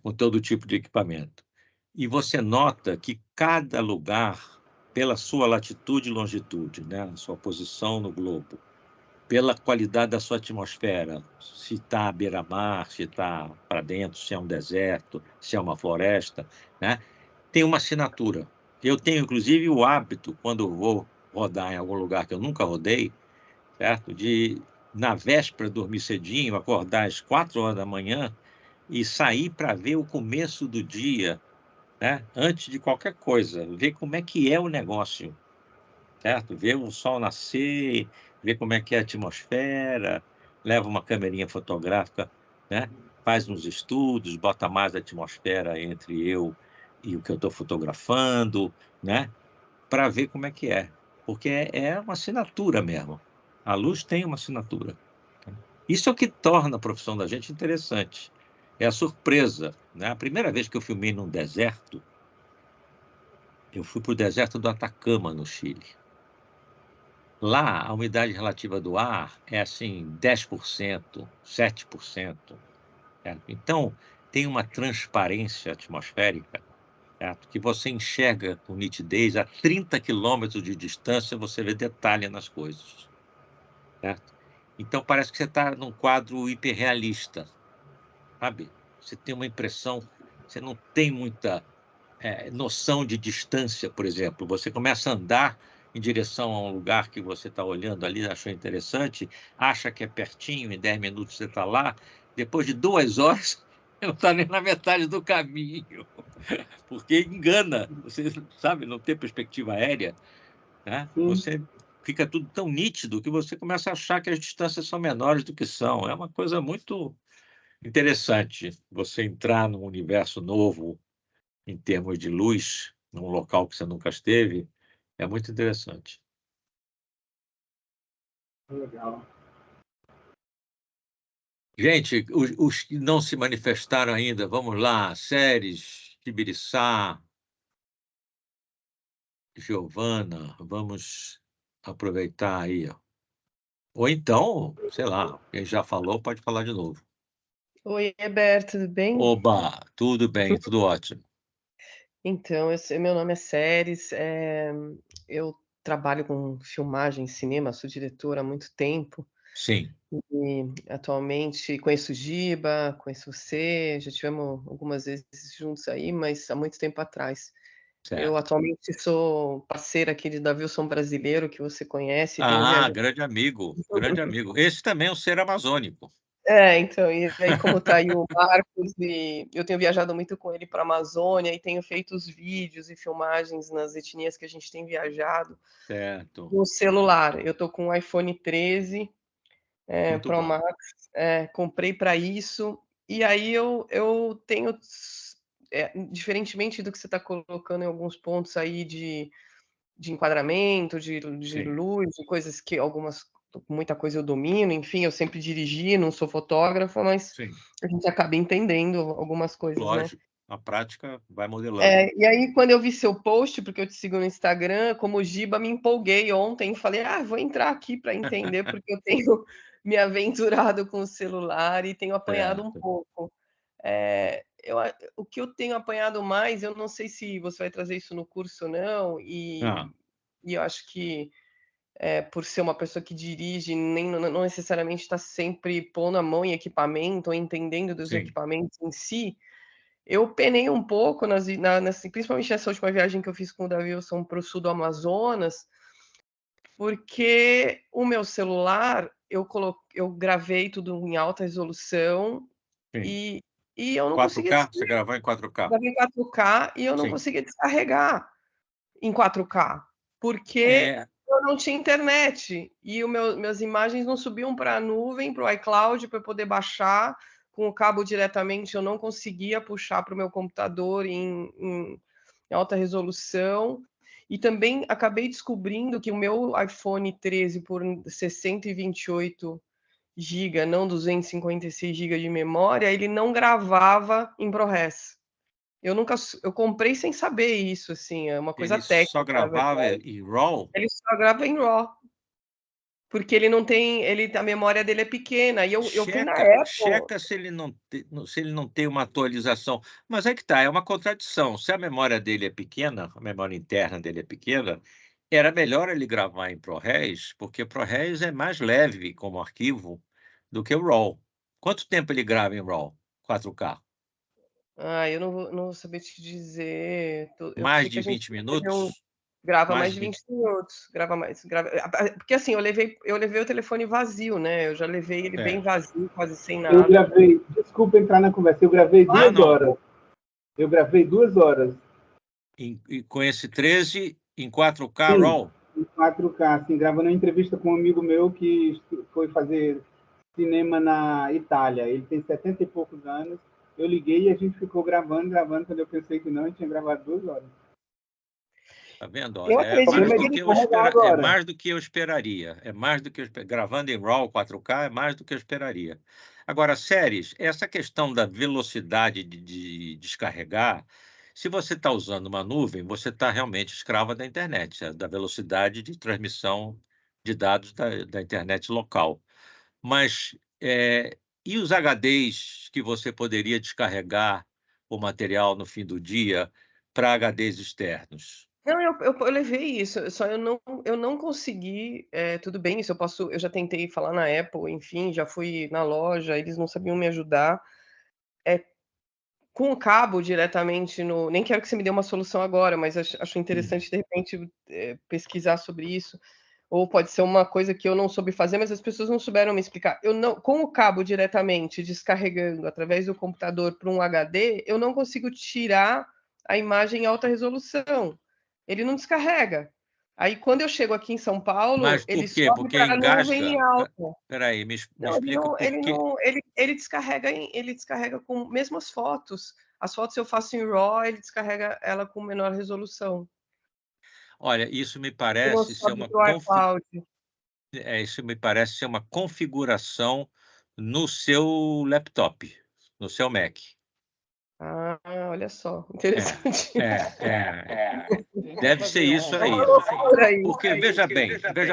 Com todo tipo de equipamento. E você nota que cada lugar, pela sua latitude e longitude, né, a sua posição no globo, pela qualidade da sua atmosfera, se está à beira-mar, se está para dentro, se é um deserto, se é uma floresta, né, tem uma assinatura. Eu tenho, inclusive, o hábito, quando eu vou rodar em algum lugar que eu nunca rodei, certo? De, na véspera, dormir cedinho, acordar às 4 horas da manhã e sair para ver o começo do dia, né? Antes de qualquer coisa, ver como é que é o negócio, certo? Ver o sol nascer, ver como é que é a atmosfera, leva uma camerinha fotográfica, né? Faz uns estudos, bota mais atmosfera entre eu e o que eu estou fotografando, né? Para ver como é que é, porque é uma assinatura mesmo. A luz tem uma assinatura. Isso é o que torna a profissão da gente interessante. É a surpresa, né? A primeira vez que eu filmei num deserto, eu fui para o deserto do Atacama, no Chile. Lá, a umidade relativa do ar é assim, 10%, 7%. Certo? Então, tem uma transparência atmosférica, certo? Que você enxerga com nitidez, a 30 quilômetros de distância, você vê detalhe nas coisas. Certo? Então, parece que você está num quadro hiperrealista, sabe? Você tem uma impressão, você não tem muita noção de distância, por exemplo. Você começa a andar em direção a um lugar que você está olhando ali, achou interessante, acha que é pertinho, em 10 minutos você está lá, depois de 2 horas, você não está nem na metade do caminho, porque engana, você sabe, não ter perspectiva aérea, né? Você fica tudo tão nítido que você começa a achar que as distâncias são menores do que são. É uma coisa muito interessante você entrar num universo novo em termos de luz, num local que você nunca esteve, é muito interessante. Legal. Gente, os que não se manifestaram ainda, vamos lá, Séries, Tibiriçá, Giovana, vamos aproveitar aí, ó. Ou então, sei lá, quem já falou pode falar de novo. Oi, Heber, tudo bem? Oba, tudo bem, tudo ótimo. Então, meu nome é Séries, eu trabalho com filmagem, cinema, sou diretora há muito tempo Sim, e atualmente conheço o Giba, conheço você, já tivemos algumas vezes juntos aí, mas há muito tempo atrás. Eu certo. atualmente sou parceira aqui de Davilson Brasileiro, que você conhece, e tenho Ah, viajado. grande amigo, grande amigo. Esse também é um ser amazônico. Então, e aí como tá aí o Marcos, e eu tenho viajado muito com ele pra Amazônia e tenho feito os vídeos e filmagens nas etnias que a gente tem viajado Certo, no celular. Eu tô com um iPhone 13, muito Pro bom. Max, comprei para isso, e aí eu tenho diferentemente do que você está colocando em alguns pontos aí de de enquadramento, de Sim. luz, de coisas que muita coisa eu domino, enfim, eu sempre dirigi, não sou fotógrafa, mas Sim, a gente acaba entendendo algumas coisas, né? lógico. A prática vai modelando. E aí, quando eu vi seu post, porque eu te sigo no Instagram, como Giba, me empolguei ontem e falei, vou entrar aqui para entender, porque eu tenho me aventurado com o celular e tenho apanhado um Certo. pouco. O que eu tenho apanhado mais, eu não sei se você vai trazer isso no curso ou não, e eu acho que por ser uma pessoa que dirige, não necessariamente está sempre pondo a mão em equipamento ou entendendo dos Sim. equipamentos em si, eu penei um pouco, principalmente nessa última viagem que eu fiz com o Davilson para o sul do Amazonas, porque o meu celular, eu gravei tudo em alta resolução Sim. e eu não 4K? conseguia Você gravou em 4K? gravei em 4K e eu não Sim. conseguia descarregar em 4K, porque É, eu não tinha internet e minhas imagens não subiam para a nuvem, para o iCloud, para eu poder baixar com o cabo diretamente. Eu não conseguia puxar para o meu computador em alta resolução. E também acabei descobrindo que o meu iPhone 13 por 628 GB, não 256 GB de memória, ele não gravava em ProRes. Eu comprei sem saber isso, assim, é uma coisa ele só técnica, na gravava verdade. em RAW? Ele só grava em RAW, porque ele não tem, a memória dele é pequena. E eu fui na Apple. Checa se ele não tem uma atualização. Mas é que tá, é uma contradição. Se a memória dele é pequena, a memória interna dele é pequena, era melhor ele gravar em ProRes, porque ProRes é mais leve como arquivo do que o RAW. Quanto tempo ele grava em RAW? 4K? Eu não vou saber te dizer. Eu Mais sei que de a gente 20 recebeu minutos? grava Mais mais de de 20. 20 minutos, porque assim, eu levei o telefone vazio, né, eu já levei ele bem vazio, quase sem Eu nada. gravei, desculpa entrar na conversa, eu gravei 2 não. horas. Eu gravei 2 horas. E com esse 13 em 4K Sim, RAW? em 4K, assim, gravando uma entrevista com um amigo meu que foi fazer cinema na Itália. Ele tem 70 e poucos anos. Eu liguei e a gente ficou gravando. Quando eu pensei que não, eu tinha gravado 2 horas. Tá vendo? Eu Olha, acredito que ele é mais do que eu esperaria. É mais do que gravando em RAW 4K é mais do que eu esperaria. Agora, séries, essa questão da velocidade de descarregar, se você está usando uma nuvem, você está realmente escrava da internet, da velocidade de transmissão de dados da internet local. Mas e os HDs que você poderia descarregar o material no fim do dia para HDs externos? Não, eu levei isso, só eu não consegui, tudo bem, isso eu já tentei falar na Apple, enfim, já fui na loja, eles não sabiam me ajudar. Com o cabo diretamente nem quero que você me dê uma solução agora, mas acho interessante, de repente, pesquisar sobre isso, ou pode ser uma coisa que eu não soube fazer, mas as pessoas não souberam me explicar. Com o cabo diretamente, descarregando através do computador para um HD, eu não consigo tirar a imagem em alta resolução. Ele não descarrega. Aí, quando eu chego aqui em São Paulo, Mas ele por quê? sobe Porque para a nuvem em engasga? alta. Espera aí, me Não, explica por quê. ele descarrega com mesmo as fotos. As fotos eu faço em RAW, ele descarrega ela com menor resolução. Olha, isso me E não parece ser sobe para o iCloud. isso me parece ser uma configuração no seu laptop, no seu Mac. Olha só, É, interessante. deve ser isso É uma aí. loucura isso. Porque veja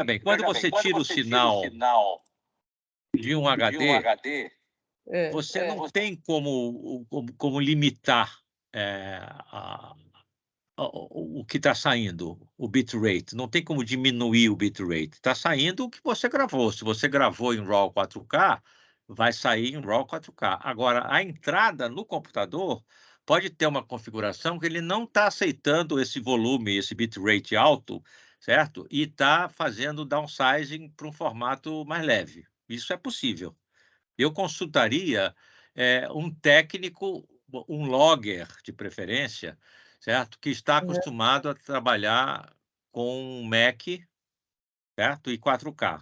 bem, quando você tira o sinal de um HD, você não tem como limitar o que está saindo, o bitrate. Não tem como diminuir o bitrate. Está saindo o que você gravou. Se você gravou em RAW 4K, vai sair em RAW 4K. Agora, a entrada no computador pode ter uma configuração que ele não está aceitando esse volume, esse bitrate alto, certo? E está fazendo downsizing para um formato mais leve. Isso é possível. Eu consultaria um técnico, um logger de preferência, certo? Que está acostumado a trabalhar com Mac, certo? E 4K.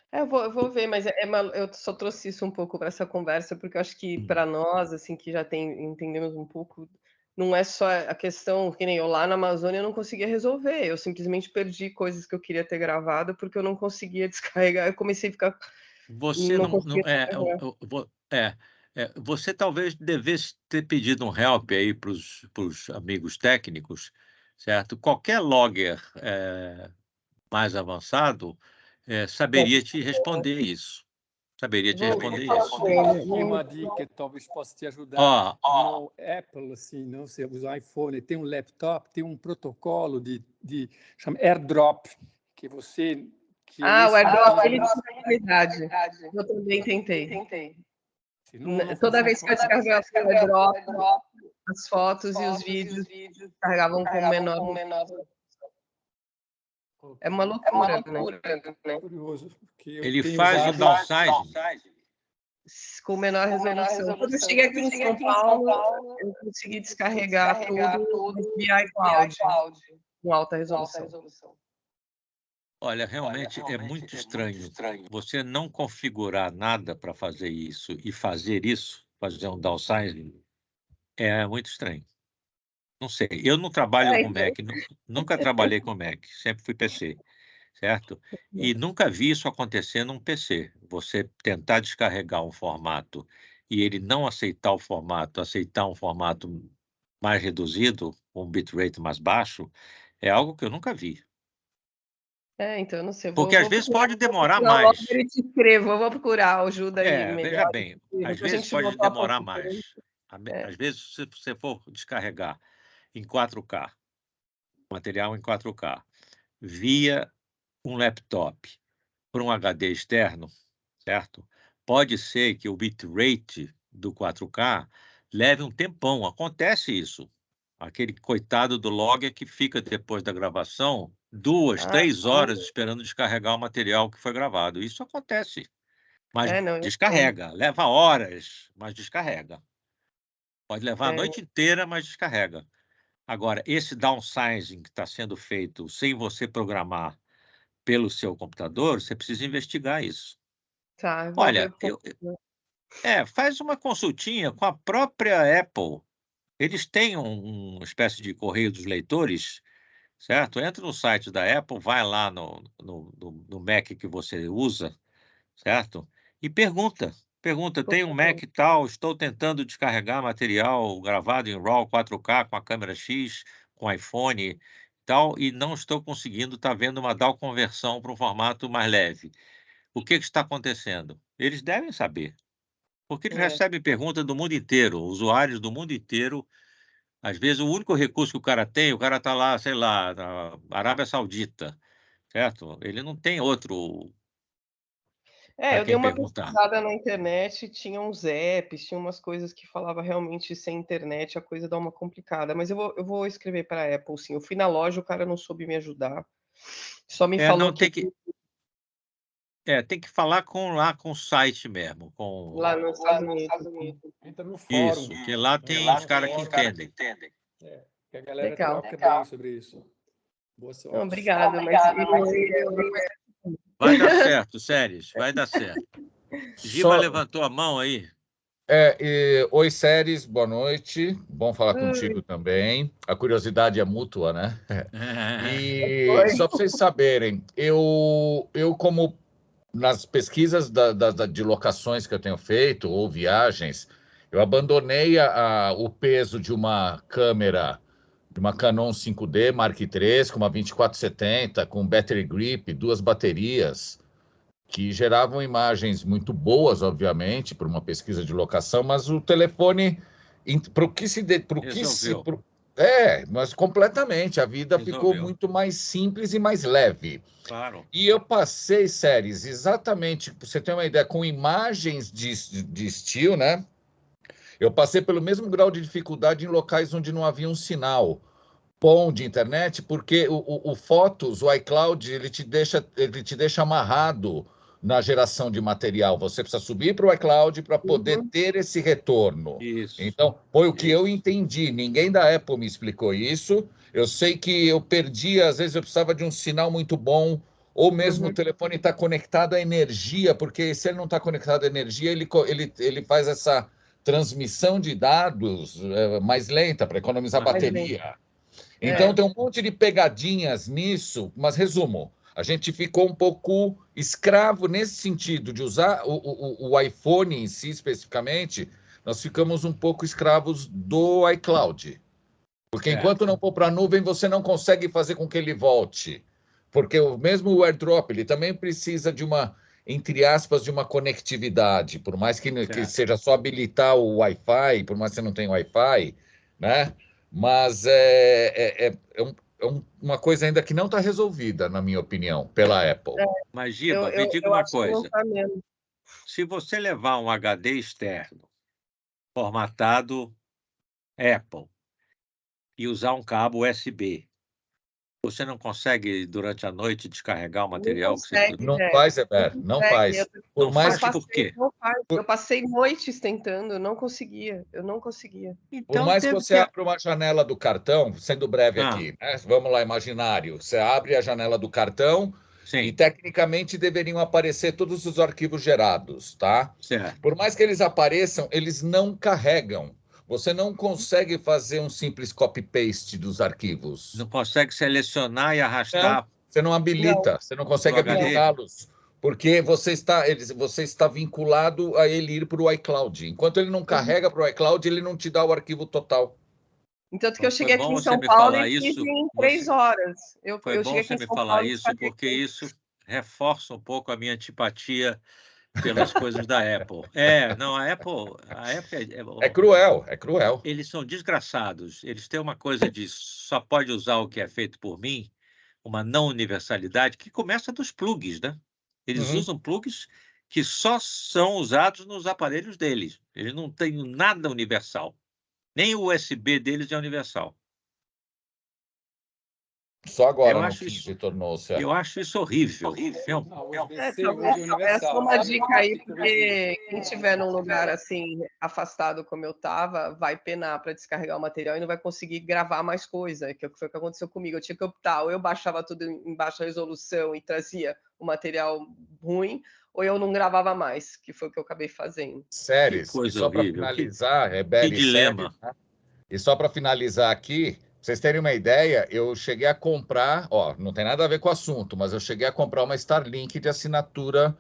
Eu vou ver, mas eu só trouxe isso um pouco para essa conversa, porque eu acho que para nós, assim, que já entendemos um pouco não é só a questão, que nem eu lá na Amazônia eu não conseguia resolver, eu simplesmente perdi coisas que eu queria ter gravado porque eu não conseguia descarregar, eu comecei a ficar... Você Não não, conseguia descarregar. você talvez devesse ter pedido um help aí para os amigos técnicos, certo? Qualquer logger mais avançado saberia te responder isso. Saberia te responder isso. E uma dica que talvez possa te ajudar. No Apple, assim, não sei, usa iPhone, tem um laptop, tem um protocolo chama AirDrop, que você... o AirDrop, ele tem facilidade. Eu também tentei. Toda vez que eu descarregava o AirDrop, as fotos e os vídeos carregavam com menor. É uma loucura, né? Curioso. Ele faz o downsizing com menor resolução. Quando eu cheguei aqui em São Paulo, eu consegui descarregar tudo via iCloud, com alta resolução. Olha, realmente é muito estranho você não configurar nada para fazer isso e fazer um downsizing, é muito estranho. Não sei, eu não trabalho com Mac, nunca trabalhei com Mac, sempre fui PC, certo? E nunca vi isso acontecer num PC. Você tentar descarregar um formato e ele não aceitar o formato, aceitar um formato mais reduzido, com um bitrate mais baixo, é algo que eu nunca vi. Então eu não sei. Porque às vezes pode demorar mais. Eu te escrevo, eu vou procurar ajuda aí melhor. Veja bem, às vezes pode demorar mais. Às vezes, se você for descarregar em 4K, material em 4K, via um laptop para um HD externo, certo? Pode ser que o bitrate do 4K leve um tempão. Acontece isso. Aquele coitado do logger que fica depois da gravação 2, 3 horas esperando descarregar o material que foi gravado. Isso acontece. Mas descarrega. Leva horas, mas descarrega. Pode levar a noite inteira, mas descarrega. Agora, esse downsizing que está sendo feito sem você programar pelo seu computador, você precisa investigar isso. Tá, olha, faz uma consultinha com a própria Apple. Eles têm uma espécie de correio dos leitores, certo? Entra no site da Apple, vai lá no Mac que você usa, certo? E pergunta, tem um Mac tal, estou tentando descarregar material gravado em RAW 4K com a câmera X, com iPhone tal, e não estou conseguindo, está vendo uma DAW conversão para um formato mais leve. O que está acontecendo? Eles devem saber, porque eles recebem perguntas do mundo inteiro, usuários do mundo inteiro. Às vezes, o único recurso que o cara está lá, sei lá, na Arábia Saudita, certo? Ele não tem outro. Eu dei uma pesquisada na internet, tinha uns apps, tinha umas coisas que falava realmente sem internet, a coisa dá uma complicada. Mas eu vou escrever para a Apple, sim. Eu fui na loja, o cara não soube me ajudar. Só me falou tem que falar com o site mesmo. Lá nos Estados Unidos. Entra no fórum. Isso, que lá tem os caras que entendem. Que a galera troca bem sobre isso. Boa sorte. Não, obrigada. Vai dar certo, Séries, vai dar certo. Giba levantou a mão aí. Oi, Séries, boa noite. Bom falar contigo também. A curiosidade é mútua, né? E só para vocês saberem, eu como nas pesquisas de locações que eu tenho feito, ou viagens, eu abandonei o peso de uma câmera, de uma Canon 5D Mark III, com uma 2470, com battery grip, 2 baterias, que geravam imagens muito boas, obviamente, para uma pesquisa de locação, mas o telefone, mas completamente, a vida ficou muito mais simples e mais leve. Claro. E eu passei, Séries, exatamente, para você ter uma ideia, com imagens de estilo, né? Eu passei pelo mesmo grau de dificuldade em locais onde não havia um sinal bom de internet, porque o Fotos, o iCloud, ele te deixa amarrado na geração de material. Você precisa subir para o iCloud para poder ter esse retorno. Isso. Então, foi o que eu entendi. Ninguém da Apple me explicou isso. Eu sei que eu perdi, às vezes eu precisava de um sinal muito bom, ou mesmo o telefone está conectado à energia, porque se ele não está conectado à energia, ele faz essa transmissão de dados mais lenta, para economizar Mais bateria. Então, É. tem um monte de pegadinhas nisso, mas resumo, a gente ficou um pouco escravo nesse sentido de usar o iPhone em si, especificamente, nós ficamos um pouco escravos do iCloud. Porque enquanto não for para a nuvem, você não consegue fazer com que ele volte. Porque mesmo o AirDrop, ele também precisa de uma, entre aspas, de uma conectividade. Por mais que seja só habilitar o Wi-Fi, por mais que você não tenha Wi-Fi, né? Mas uma coisa ainda que não está resolvida, na minha opinião, pela Apple. Mas, Giba, me diga eu uma acho que não coisa. tá mesmo. Se você levar um HD externo formatado Apple e usar um cabo USB, você não consegue, durante a noite, descarregar o material que você consegue, produz? Não faz, Eber, não faz. Não faz por quê? Eu passei noites tentando, eu não conseguia. Por Então, mais que deve você ter... abra uma janela do cartão, sendo breve aqui, né? Vamos lá, imaginário. Você abre a janela do cartão e, tecnicamente, deveriam aparecer todos os arquivos gerados, tá? Certo. Por mais que eles apareçam, eles não carregam. Você não consegue fazer um simples copy-paste dos arquivos. Não consegue selecionar e arrastar. Não, você não habilita, você não consegue habilitá-los. Porque você está vinculado a ele ir para o iCloud. Enquanto ele não carrega para o iCloud, ele não te dá o arquivo total. Então, que eu cheguei aqui em você São me Paulo falar e fiz isso, em 3 horas. Foi eu bom cheguei você aqui em me São falar Paulo e isso, descarreguei porque tudo. isso reforça um pouco a minha antipatia pelas coisas da Apple. Não, a Apple É cruel, é cruel. Eles são desgraçados. Eles têm uma coisa de só pode usar o que é feito por mim, uma não universalidade, que começa dos plugs, né? Eles usam plugs que só são usados nos aparelhos deles. Eles não têm nada universal. Nem o USB deles é universal. Só agora no 15 tornou-se. Eu acho isso horrível. Essa é uma dica aí, porque quem estiver num lugar assim, afastado como eu estava, vai penar para descarregar o material e não vai conseguir gravar mais coisa, que foi o que aconteceu comigo. Eu tinha que optar, ou eu baixava tudo em baixa resolução e trazia o material ruim, ou eu não gravava mais, que foi o que eu acabei fazendo. Séries, e só para finalizar, que dilema. Séries, né? E só para finalizar aqui, pra vocês terem uma ideia, eu cheguei a comprar, não tem nada a ver com o assunto, mas eu cheguei a comprar uma Starlink de assinatura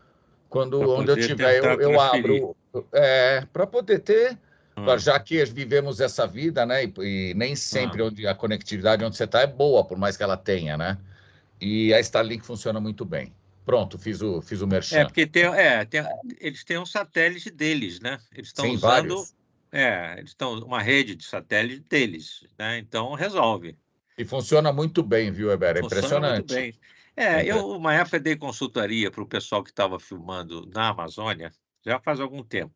onde eu tiver, eu abro, para poder ter, já que vivemos essa vida, né? E nem sempre onde a conectividade onde você está é boa, por mais que ela tenha, né? E a Starlink funciona muito bem. Pronto, fiz o merchan. Porque eles têm um satélite deles, né? Eles estão usando... vários. Eles estão uma rede de satélite deles, né? Então resolve. E funciona muito bem, viu, Eber? É impressionante. Funciona muito bem. Eu, uma época, dei consultoria para o pessoal que estava filmando na Amazônia, já faz algum tempo.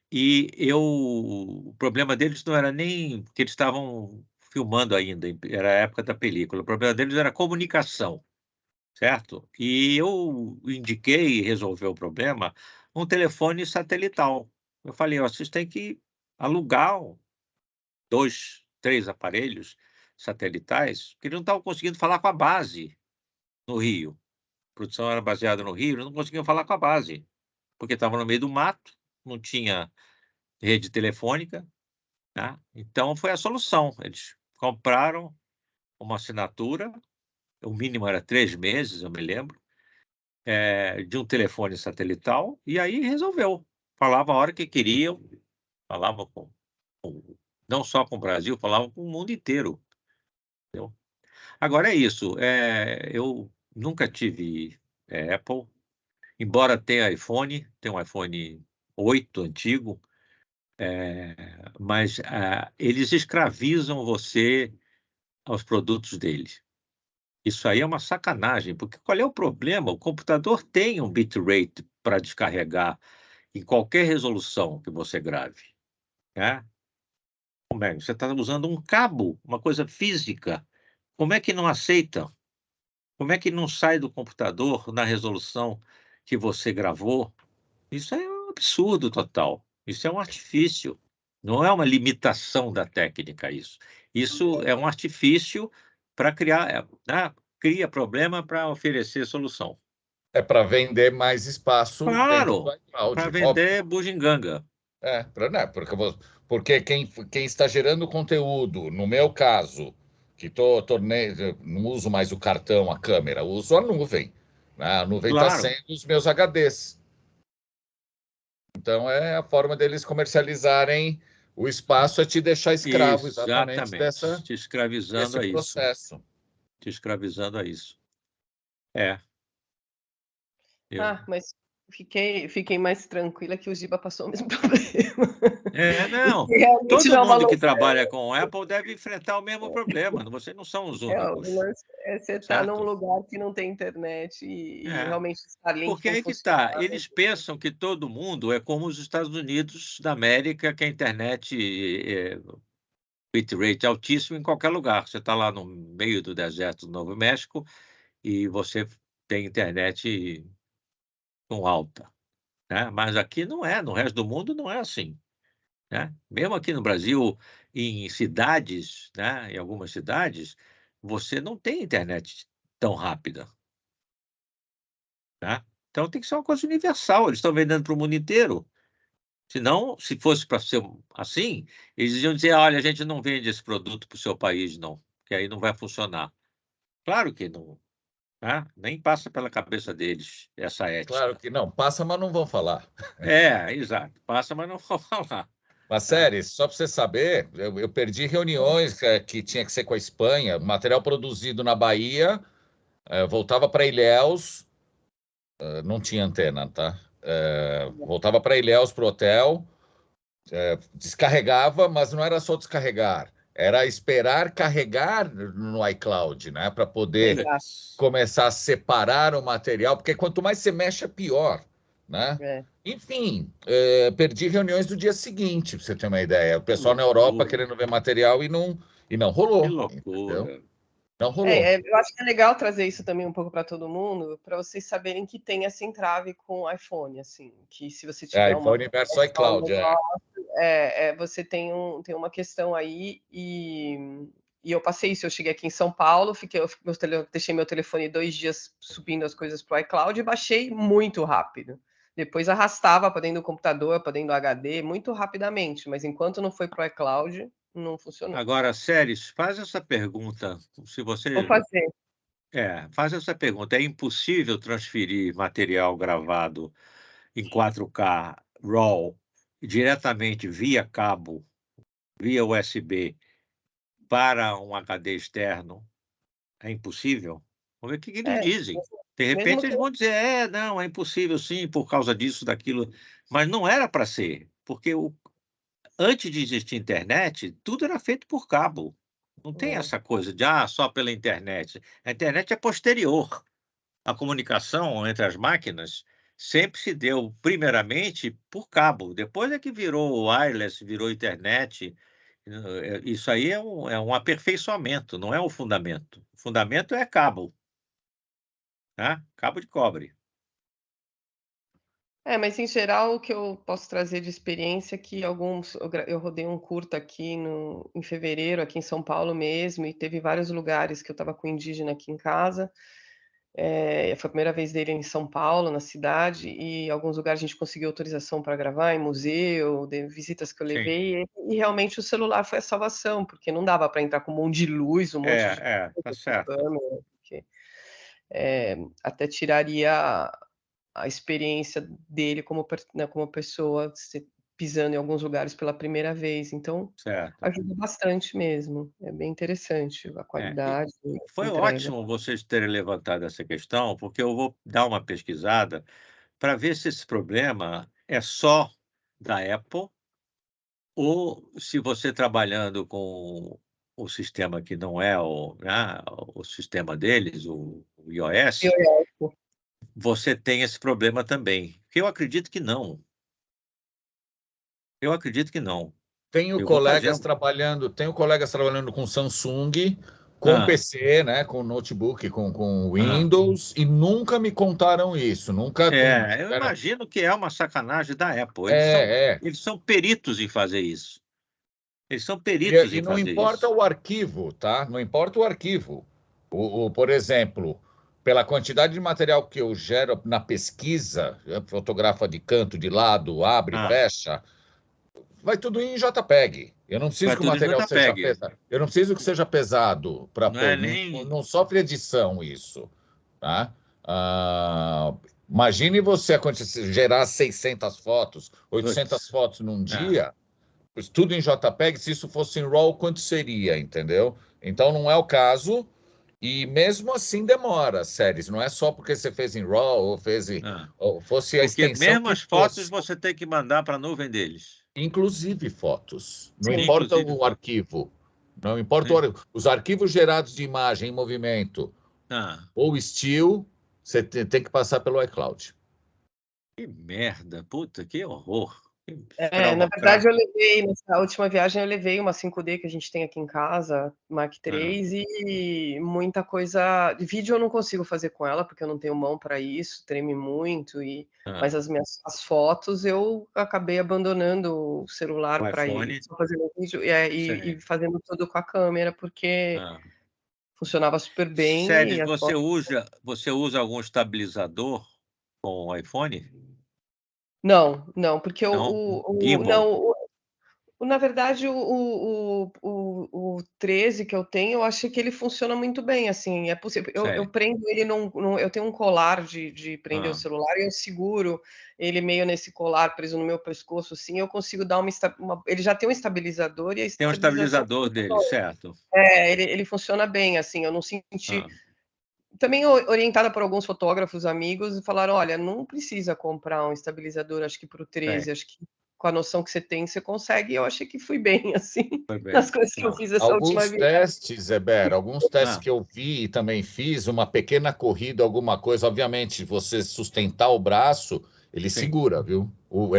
E o problema deles não era nem que eles estavam filmando ainda, era a época da película. O problema deles era a comunicação, certo? E eu indiquei, resolver o problema, um telefone satelital. Eu falei, vocês têm que alugar 2, 3 aparelhos satelitais, que eles não estavam conseguindo falar com a base no Rio. A produção era baseada no Rio, eles não conseguiam falar com a base, porque estavam no meio do mato, não tinha rede telefônica, tá? Então foi a solução. Eles compraram uma assinatura, o mínimo era 3 meses, eu me lembro, de um telefone satelital, e aí resolveu. Falava a hora que queriam, falava não só com o Brasil, falava com o mundo inteiro. Entendeu? Agora é isso, eu nunca tive Apple, embora tenha iPhone, tenho um iPhone 8 antigo, mas eles escravizam você aos produtos deles. Isso aí é uma sacanagem, porque qual é o problema? O computador tem um bitrate para descarregar em qualquer resolução que você grave, né? Como é? Você está usando um cabo, uma coisa física. Como é que não aceita? Como é que não sai do computador na resolução que você gravou? Isso é um absurdo total. Isso é um artifício. Não é uma limitação da técnica isso. Isso é um artifício para criar, né? Cria problema para oferecer solução. É para vender mais espaço dentro do iCloud. Para vender bugiganga. Né, porque quem está gerando conteúdo, no meu caso, que não uso mais o cartão, a câmera, uso a nuvem. Né? A nuvem está Claro, sendo os meus HDs. Então, é a forma deles comercializarem o espaço, é te deixar escravo exatamente exatamente. Te escravizando desse a isso. processo. Te escravizando a isso. Eu... Mas fiquei mais tranquila que o Giba passou o mesmo problema. Não. Realmente Todo não é uma mundo que loucura. trabalha com o Apple deve enfrentar o mesmo problema. Vocês não são os O únicos. lance você está num Certo? lugar que não tem internet e realmente o Starlink Porque não aí que está. funciona. Eles pensam que todo mundo é como os Estados Unidos da América, que a internet bitrate altíssimo em qualquer lugar. Você está lá no meio do deserto do Novo México e você tem internet com alta. Né? Mas aqui não é, no resto do mundo não é assim. Né? Mesmo aqui no Brasil, em cidades, né, em algumas cidades, você não tem internet tão rápida. Né? Então tem que ser uma coisa universal. Eles estão vendendo para o mundo inteiro. Senão, se fosse para ser assim, eles iam dizer: olha, a gente não vende esse produto para o seu país, não, que aí não vai funcionar. Claro que não. Né? Nem passa pela cabeça deles essa ética. Claro que não, passa, mas não vão falar. Exato. Passa, mas não vou falar. Mas, sério, só para você saber, eu perdi reuniões que tinha que ser com a Espanha, material produzido na Bahia, voltava para Ilhéus, não tinha antena, tá? Voltava para Ilhéus, para o hotel, descarregava, mas não era só descarregar, era esperar carregar no iCloud, né? Para poder começar a separar o material, porque quanto mais você mexe, é pior, né? Enfim, perdi reuniões do dia seguinte, para você ter uma ideia. O pessoal na Europa querendo ver material e não rolou. Que loucura. Entendeu? Não rolou. Eu acho que é legal trazer isso também um pouco para todo mundo, para vocês saberem que tem essa entrave com o iPhone, assim, que se você tiver iPhone versus iCloud, você tem uma questão aí e eu passei isso. Eu cheguei aqui em São Paulo, deixei meu telefone 2 dias subindo as coisas para o iCloud e baixei muito rápido. Depois arrastava para dentro do computador, para dentro do HD, muito rapidamente, mas enquanto não foi para o iCloud, não funcionou. Agora, Séries, faz essa pergunta. Se você... Vou fazer. Faz essa pergunta. É impossível transferir material gravado em 4K RAW diretamente via cabo, via USB, para um HD externo? É impossível? Vamos ver o que eles dizem. De repente eles vão dizer, não, é impossível sim, por causa disso, daquilo. Mas não era para ser, porque antes de existir internet, tudo era feito por cabo. Não tem essa coisa de, só pela internet. A internet é posterior. A comunicação entre as máquinas sempre se deu, primeiramente, por cabo. Depois é que virou wireless, virou internet. Isso aí é um aperfeiçoamento, não é o fundamento. O fundamento é cabo. Tá? Cabo de cobre. Mas em geral o que eu posso trazer de experiência é que eu rodei um curta aqui em fevereiro, aqui em São Paulo mesmo, e teve vários lugares que eu estava com indígena aqui em casa. Foi a primeira vez dele em São Paulo, na cidade, e alguns lugares a gente conseguiu autorização para gravar, em museu, de visitas que eu levei, e realmente o celular foi a salvação, porque não dava para entrar com um monte de luz, um monte de tá certo. câmera, porque até tiraria a experiência dele como pessoa, pisando em alguns lugares pela primeira vez. Então, ajuda bastante mesmo. É bem interessante a qualidade. Foi ótimo vocês terem levantado essa questão, porque eu vou dar uma pesquisada para ver se esse problema é só da Apple ou se você trabalhando com o sistema que não é o sistema deles, o iOS, você tem esse problema também. Eu acredito que não. Eu acredito que não. Tenho colegas trabalhando com Samsung, com PC, né, com notebook, com Windows, e nunca me contaram isso. Eu imagino que é uma sacanagem da Apple. Eles são peritos em fazer isso. Eles são peritos em fazer isso. E não importa o arquivo, tá? Não importa o arquivo. Por exemplo, pela quantidade de material que eu gero na pesquisa, fotografa de canto, de lado, abre, fecha, vai tudo em JPEG. Eu não preciso Vai que o tudo em material seja JPEG. pesado. Eu não preciso que seja pesado para Não é pôr. nem... Não sofre edição isso, tá? Imagine você gerar 600 fotos, 800 Putz, fotos num dia, pois tudo em JPEG. Se isso fosse em RAW, quanto seria, entendeu? Então não é o caso. E mesmo assim demora, séries. Não é só porque você fez em RAW ou fosse a porque extensão mesmo que as fotos fosse. você tem que mandar para a nuvem deles. Inclusive fotos. Não Sim. importa Inclusive o fotos. arquivo. Não importa os arquivos gerados de imagem em movimento ou still, você tem que passar pelo iCloud. Que merda, puta, que horror. Que Na verdade, escravocrata. nessa última viagem, eu levei uma 5D que a gente tem aqui em casa, Mark III, e muita coisa. De vídeo eu não consigo fazer com ela, porque eu não tenho mão para isso, treme muito, mas as fotos eu acabei abandonando o celular O para ir iPhone. só fazendo vídeo e fazendo tudo com a câmera, porque funcionava super bem Séries, e as fotos. você usa algum estabilizador com o iPhone? Não, porque Não? Gimbal? na verdade, o 13 que eu tenho, eu achei que ele funciona muito bem, assim, é possível. Eu Sério? prendo ele eu tenho um colar de prender o celular e eu seguro ele meio nesse colar preso no meu pescoço, assim, eu consigo dar ele já tem um estabilizador e a Tem um estabilização estabilizador dele, certo? ele funciona bem, assim, eu não senti Ah, também orientada por alguns fotógrafos amigos e falaram: "Olha, não precisa comprar um estabilizador, acho que para o 13, bem, acho que com a noção que você tem, você consegue", e eu achei que fui bem, assim, foi bem. nas coisas que eu fiz essa última Alguns viagem. testes, Eber, alguns testes que eu vi e também fiz, uma pequena corrida, alguma coisa, obviamente, você sustentar o braço, ele Sim, segura, viu?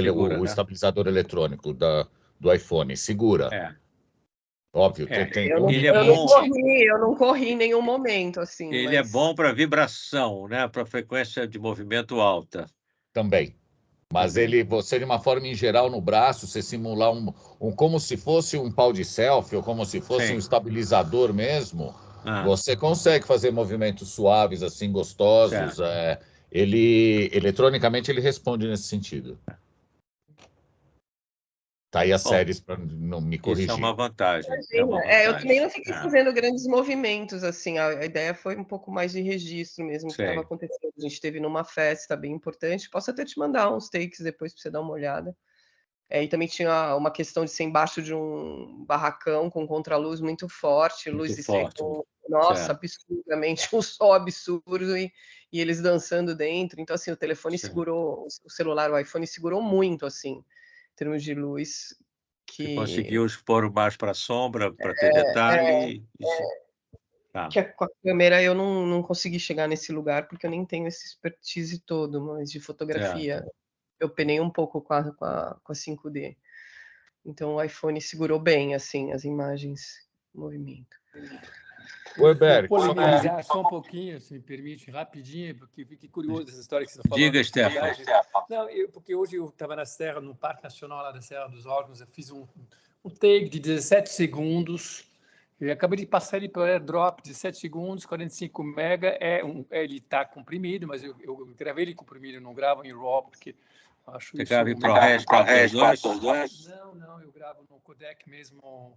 segura, O né? estabilizador eletrônico do iPhone, segura. É, Óbvio, tem ele é bom, Eu não corri em nenhum momento, assim, ele é mas bom para vibração, né? Para frequência de movimento alta também. Mas também. você, de uma forma em geral, no braço, você simular como se fosse um pau de selfie, ou como se fosse um Sim. estabilizador mesmo, Ah, você consegue fazer movimentos suaves, assim, gostosos. certo. Eletronicamente, ele responde nesse sentido. Tá aí as Bom, séries para não me isso é uma corrigir. vantagem. É uma eu também vantagem. não fiquei fazendo grandes movimentos, assim, a ideia foi um pouco mais de registro mesmo, o que estava Sei. acontecendo. A gente esteve numa festa bem importante, posso até te mandar uns takes depois para você dar uma olhada. E também tinha uma questão de ser embaixo de um barracão com contraluz muito forte, luz Muito de forte. nossa, Certo. absurdamente, um sol absurdo e eles dançando dentro. Então, assim, o telefone Certo. segurou, o celular, o iPhone segurou muito, assim, em termos de luz, Você que conseguiu expor mais para a sombra, para ter detalhe. Isso. Tá. com a câmera eu não consegui chegar nesse lugar, porque eu nem tenho esse expertise todo, mas de Certo. fotografia eu penei um pouco com a 5D. Então o iPhone segurou bem, assim, as imagens em movimento. Oi, Vou Berg. polemizar só um pouquinho, se me permite, rapidinho, porque fiquei curioso dessa história que você está falando. Diga, Stefan. Não, porque hoje eu estava na Serra, no Parque Nacional lá da Serra dos Órgãos, eu fiz um take de 17 segundos, eu acabei de passar ele para o AirDrop, 17 segundos, 45 mega, ele está comprimido, mas eu gravei ele comprimido, não gravo em RAW, porque acho Você isso... grava em ProRes 422? Não, eu gravo no codec mesmo,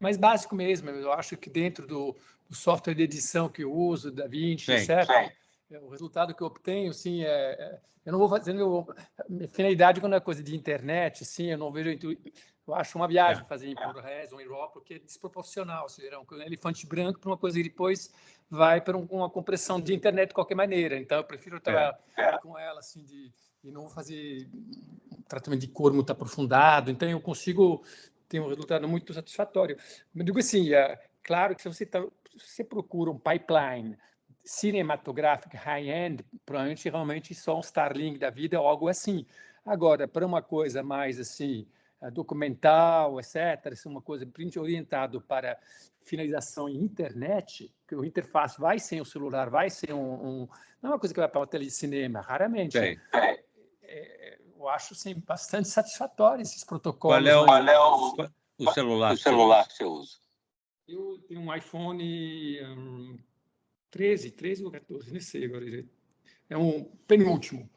mais básico mesmo. Eu acho que dentro do software de edição que eu uso, DaVinci, etc., o resultado que eu obtenho, sim, eu não vou fazendo... Minha finalidade quando é coisa de internet, sim, eu não vejo... Eu acho uma viagem fazer em ProRes ou em RAW, porque é desproporcional. Ou seja, um elefante branco para uma coisa que depois vai para uma compressão de internet de qualquer maneira. Então, eu prefiro trabalhar com ela, assim, e não fazer um tratamento de cor muito aprofundado. Então, eu consigo ter um resultado muito satisfatório. Eu digo assim, claro que se você procura um pipeline cinematográfico high-end, provavelmente realmente só um Starlink da vida ou algo assim. Agora, para uma coisa mais assim, documental, etc., se uma coisa orientado para finalização em internet, que o interface vai ser o celular, vai ser não é uma coisa que vai para uma tela de cinema, raramente. Eu acho sim, bastante satisfatório esses protocolos. Qual é o celular que você usa? Eu tenho um iPhone 13 ou 14, nem sei agora direito. É um penúltimo.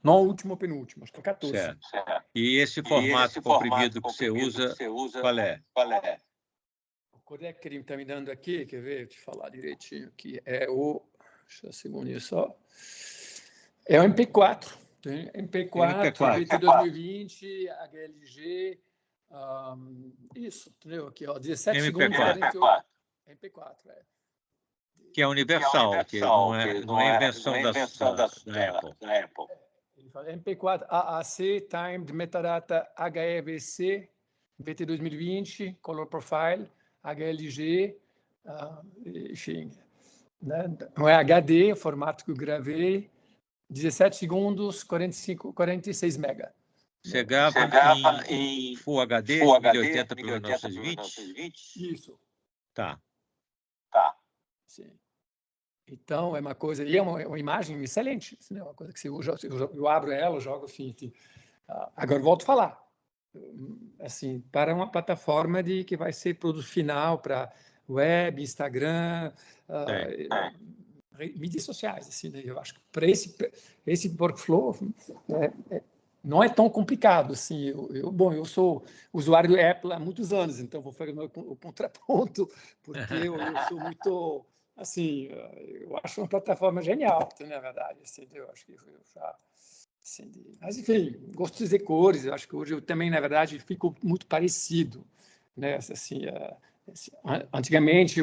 Não o último ou penúltimo, acho que é 14. Certo. E esse formato comprimido que você usa, qual é? O codec que ele está me dando aqui, quer ver? Vou te falar direitinho aqui. É o... Deixa eu segundinho só. É o MP4. Tem MP4, BT 2020, HLG. Isso, entendeu? Aqui, ó, 17 segundos, 48. MP4, Que é universal, que não é invenção da Apple. Ele fala MP4, AAC, Timed Metadata HEVC, BT 2020, Color Profile, HLG, enfim, né? Não é HD, o formato que eu gravei, 17 segundos, 46 mega. Você grava em Full HD, 1080 por 1920? Isso. Tá. Sim. Então, é uma coisa... E é uma imagem excelente. Né? Uma coisa que eu abro ela, eu jogo, enfim. Agora, volto a falar. Assim, para uma plataforma que vai ser produto final para web, Instagram, mídias sociais. Assim, né? Eu acho que para esse workflow não é tão complicado. Assim, eu sou usuário do Apple há muitos anos, então vou fazer o contraponto, porque eu sou muito... Assim, eu acho uma plataforma genial, na verdade. Assim, eu acho que eu já... Assim, mas, enfim, gosto de dizer cores. Eu acho que hoje eu também, na verdade, fico muito parecido. Né? Assim, antigamente,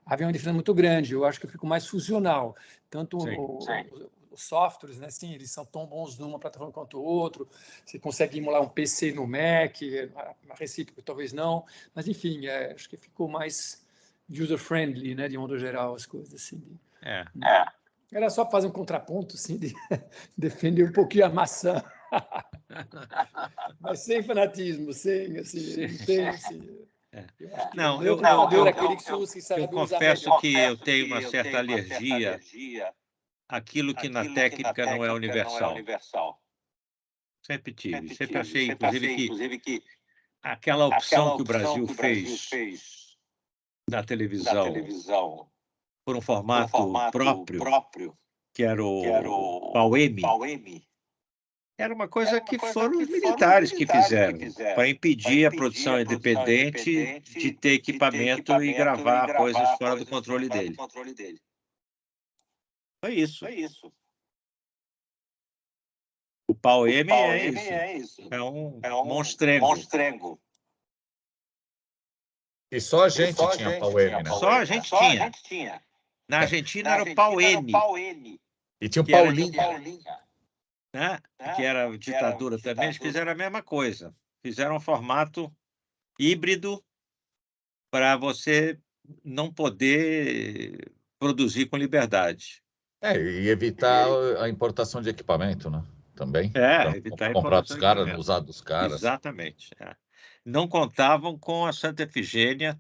havia uma diferença muito grande. Eu acho que eu fico mais funcional. Tanto os softwares, né? Assim, eles são tão bons numa plataforma quanto o outro. Você consegue emular um PC no Mac, a recíproca talvez não. Mas, enfim, acho que ficou mais user-friendly, né? De modo geral, as coisas. Assim, Era só fazer um contraponto, assim, de defender um pouquinho a maçã. Mas sem fanatismo, sem, assim, não tem, assim... Não, eu confesso que eu tenho uma certa alergia àquilo que na técnica não é universal. Sempre tive. Sempre achei, inclusive, que aquela opção que o Brasil fez na televisão por um formato próprio, que era o PAL-M, era uma coisa que foram os militares que fizeram, para impedir a produção independente de ter equipamento e gravar coisas fora do controle dele. Foi isso. O PAL-M é isso. É um monstrengo. E só a gente tinha PAL-M, né? Só a gente tinha. Na Argentina era o PAL-N. E tinha o Paulinha. Né? Que era ditadura também, eles fizeram a mesma coisa. Fizeram um formato híbrido para você não poder produzir com liberdade. E evitar a importação de equipamento, né? Também. Evitar a comprar dos importação de caras, equipamento. usar dos caras. Exatamente. Não contavam com a Santa Efigênia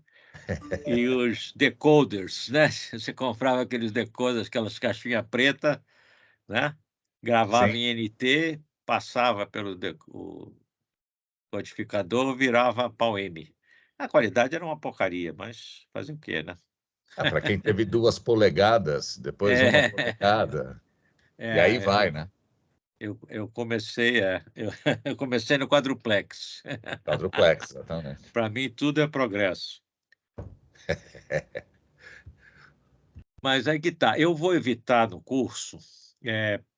e os decoders, né? Você comprava aqueles decoders, aquelas caixinhas pretas, né? Gravava em NT, passava pelo o codificador, virava PAL-M. A qualidade era uma porcaria, mas fazer o quê, né? Para quem teve 2 polegadas, depois 1 polegada. E aí vai, né? Eu comecei, eu comecei no quadruplex. Quadruplex, exatamente. Para mim, tudo é progresso. Mas aí que tá. Eu vou evitar no curso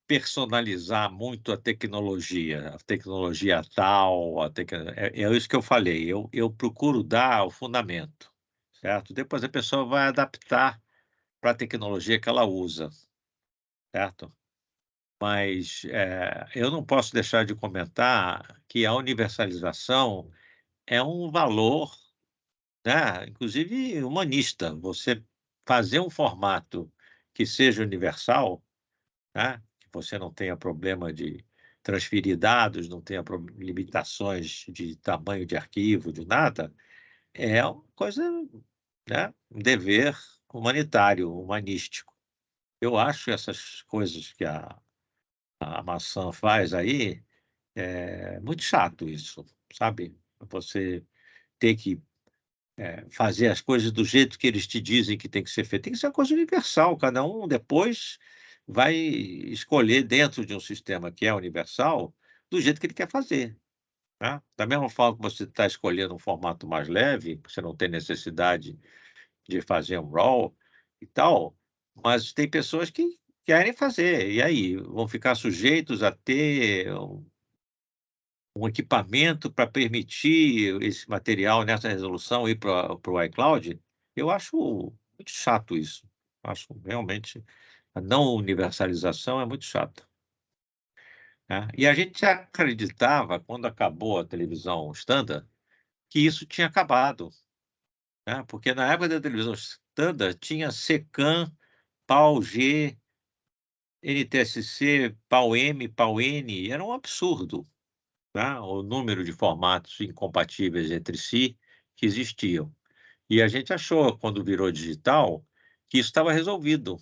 personalizar muito a tecnologia tal, é isso que eu falei. Eu procuro dar o fundamento, certo? Depois a pessoa vai adaptar para a tecnologia que ela usa, certo? Mas eu não posso deixar de comentar que a universalização é um valor, né, inclusive humanista. Você fazer um formato que seja universal, né, que você não tenha problema de transferir dados, não tenha limitações de tamanho de arquivo, de nada, é uma coisa, né, um dever humanitário, humanístico. Eu acho essas coisas que a maçã faz aí, muito chato isso, sabe? Você ter que fazer as coisas do jeito que eles te dizem que tem que ser feito. Tem que ser uma coisa universal, cada um depois vai escolher dentro de um sistema que é universal, do jeito que ele quer fazer, tá? Da mesma forma que você está escolhendo um formato mais leve, você não tem necessidade de fazer um RAW e tal, mas tem pessoas que querem fazer, e aí? Vão ficar sujeitos a ter um equipamento para permitir esse material nessa resolução ir para o iCloud? Eu acho muito chato isso. Acho realmente a não universalização é muito chata, né. E a gente acreditava, quando acabou a televisão standard, que isso tinha acabado, né, porque na época da televisão standard tinha SECAM, PAL-G, NTSC, PAL-M, PAL-N, era um absurdo, tá, o número de formatos incompatíveis entre si que existiam. E a gente achou, quando virou digital, que isso estava resolvido,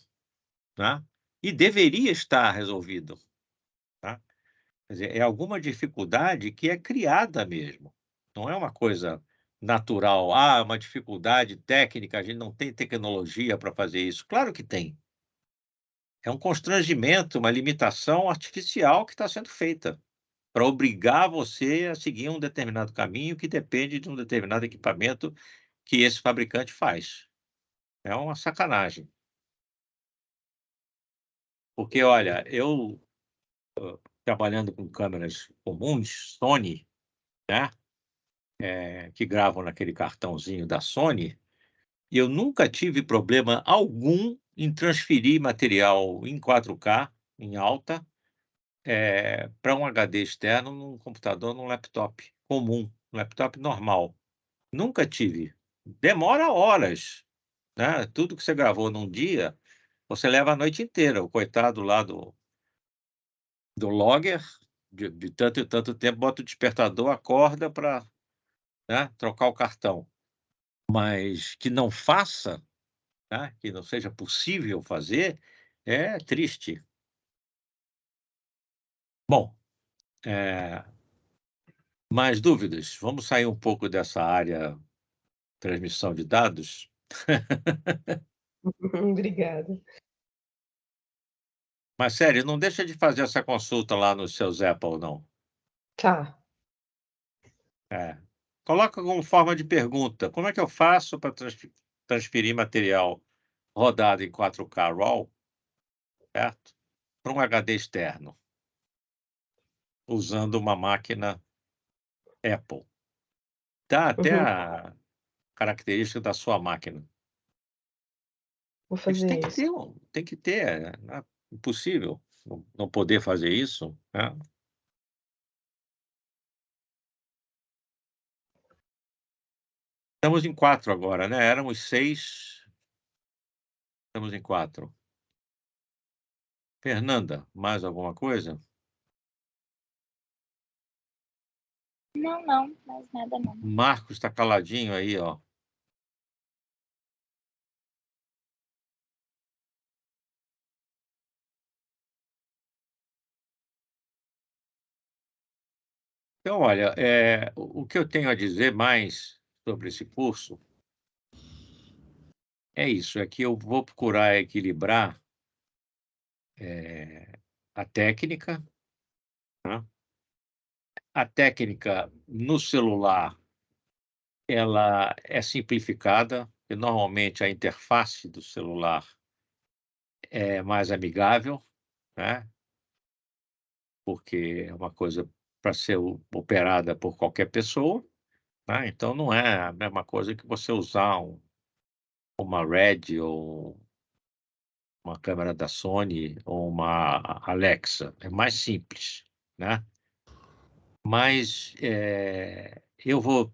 né, e deveria estar resolvido, tá. Quer dizer, é alguma dificuldade que é criada mesmo, não é uma coisa natural. "Ah, uma dificuldade técnica, a gente não tem tecnologia para fazer isso". Claro que tem. É um constrangimento, uma limitação artificial que está sendo feita, para obrigar você a seguir um determinado caminho que depende de um determinado equipamento que esse fabricante faz. É uma sacanagem. Porque, olha, eu, trabalhando com câmeras comuns, Sony, né, que gravam naquele cartãozinho da Sony, e eu nunca tive problema algum em transferir material em 4K, em alta, para um HD externo num computador, num laptop comum, um laptop normal. Nunca tive. Demora horas, né, tudo que você gravou num dia, você leva a noite inteira. O coitado lá do logger, de tanto e tanto tempo, bota o despertador, acorda para, né, trocar o cartão. Mas que não faça, tá, que não seja possível fazer, é triste. Bom, eh, mais dúvidas? Vamos sair um pouco dessa área transmissão de dados? Obrigada. Mas sério, não deixa de fazer essa consulta lá nos seus Apple não. Tá. É. Coloca como forma de pergunta: "Como é que eu faço para transferir material rodado em 4K RAW, certo, para um HD externo, usando uma máquina Apple?". Dá até Uhum. a característica da sua máquina. Vou Eles fazer isso. tem que ter, né, impossível não poder fazer isso, né. Estamos em 4 agora, né, éramos 6, estamos em 4. Fernanda, mais alguma coisa? Não, não, mais nada não. Marcos está caladinho aí, ó. Então, olha, o que eu tenho a dizer mais sobre esse curso é isso, é que eu vou procurar equilibrar, a técnica, né. A técnica no celular, ela é simplificada, e normalmente a interface do celular é mais amigável, né, porque é uma coisa para ser operada por qualquer pessoa, né, então não é a mesma coisa que você usar uma Red ou uma câmera da Sony ou uma Alexa, é mais simples, né. Mas, eu vou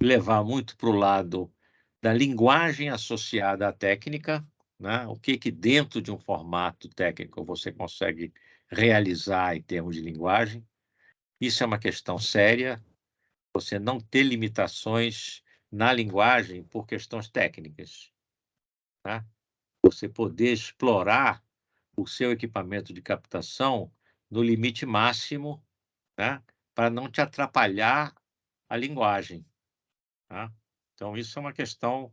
levar muito para o lado da linguagem associada à técnica, né, o que dentro de um formato técnico você consegue realizar em termos de linguagem. Isso é uma questão séria, você não ter limitações na linguagem por questões técnicas, tá. Você poder explorar o seu equipamento de captação no limite máximo, né, para não te atrapalhar a linguagem, tá. Então isso é uma questão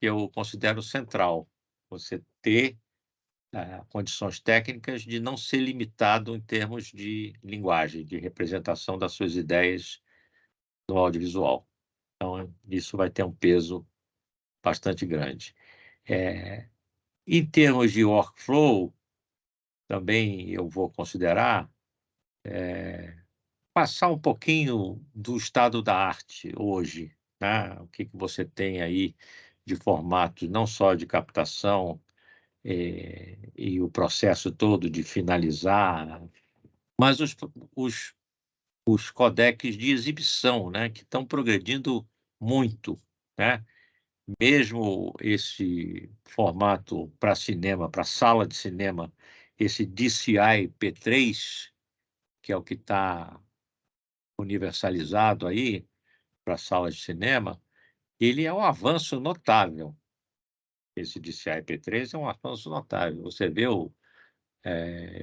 que eu considero central, você ter condições técnicas de não ser limitado em termos de linguagem, de representação das suas ideias no audiovisual. Então, isso vai ter um peso bastante grande. Em termos de workflow, também eu vou considerar passar um pouquinho do estado da arte hoje, né? O que você tem aí de formatos, não só de captação, e o processo todo de finalizar, mas os codecs de exibição, né, que estão progredindo muito, né? Mesmo esse formato para cinema, para sala de cinema, esse DCI P3, que é o que está universalizado aí para salas de cinema, ele é um avanço notável. Esse DCI P3 é um avanço notável. Você vê eu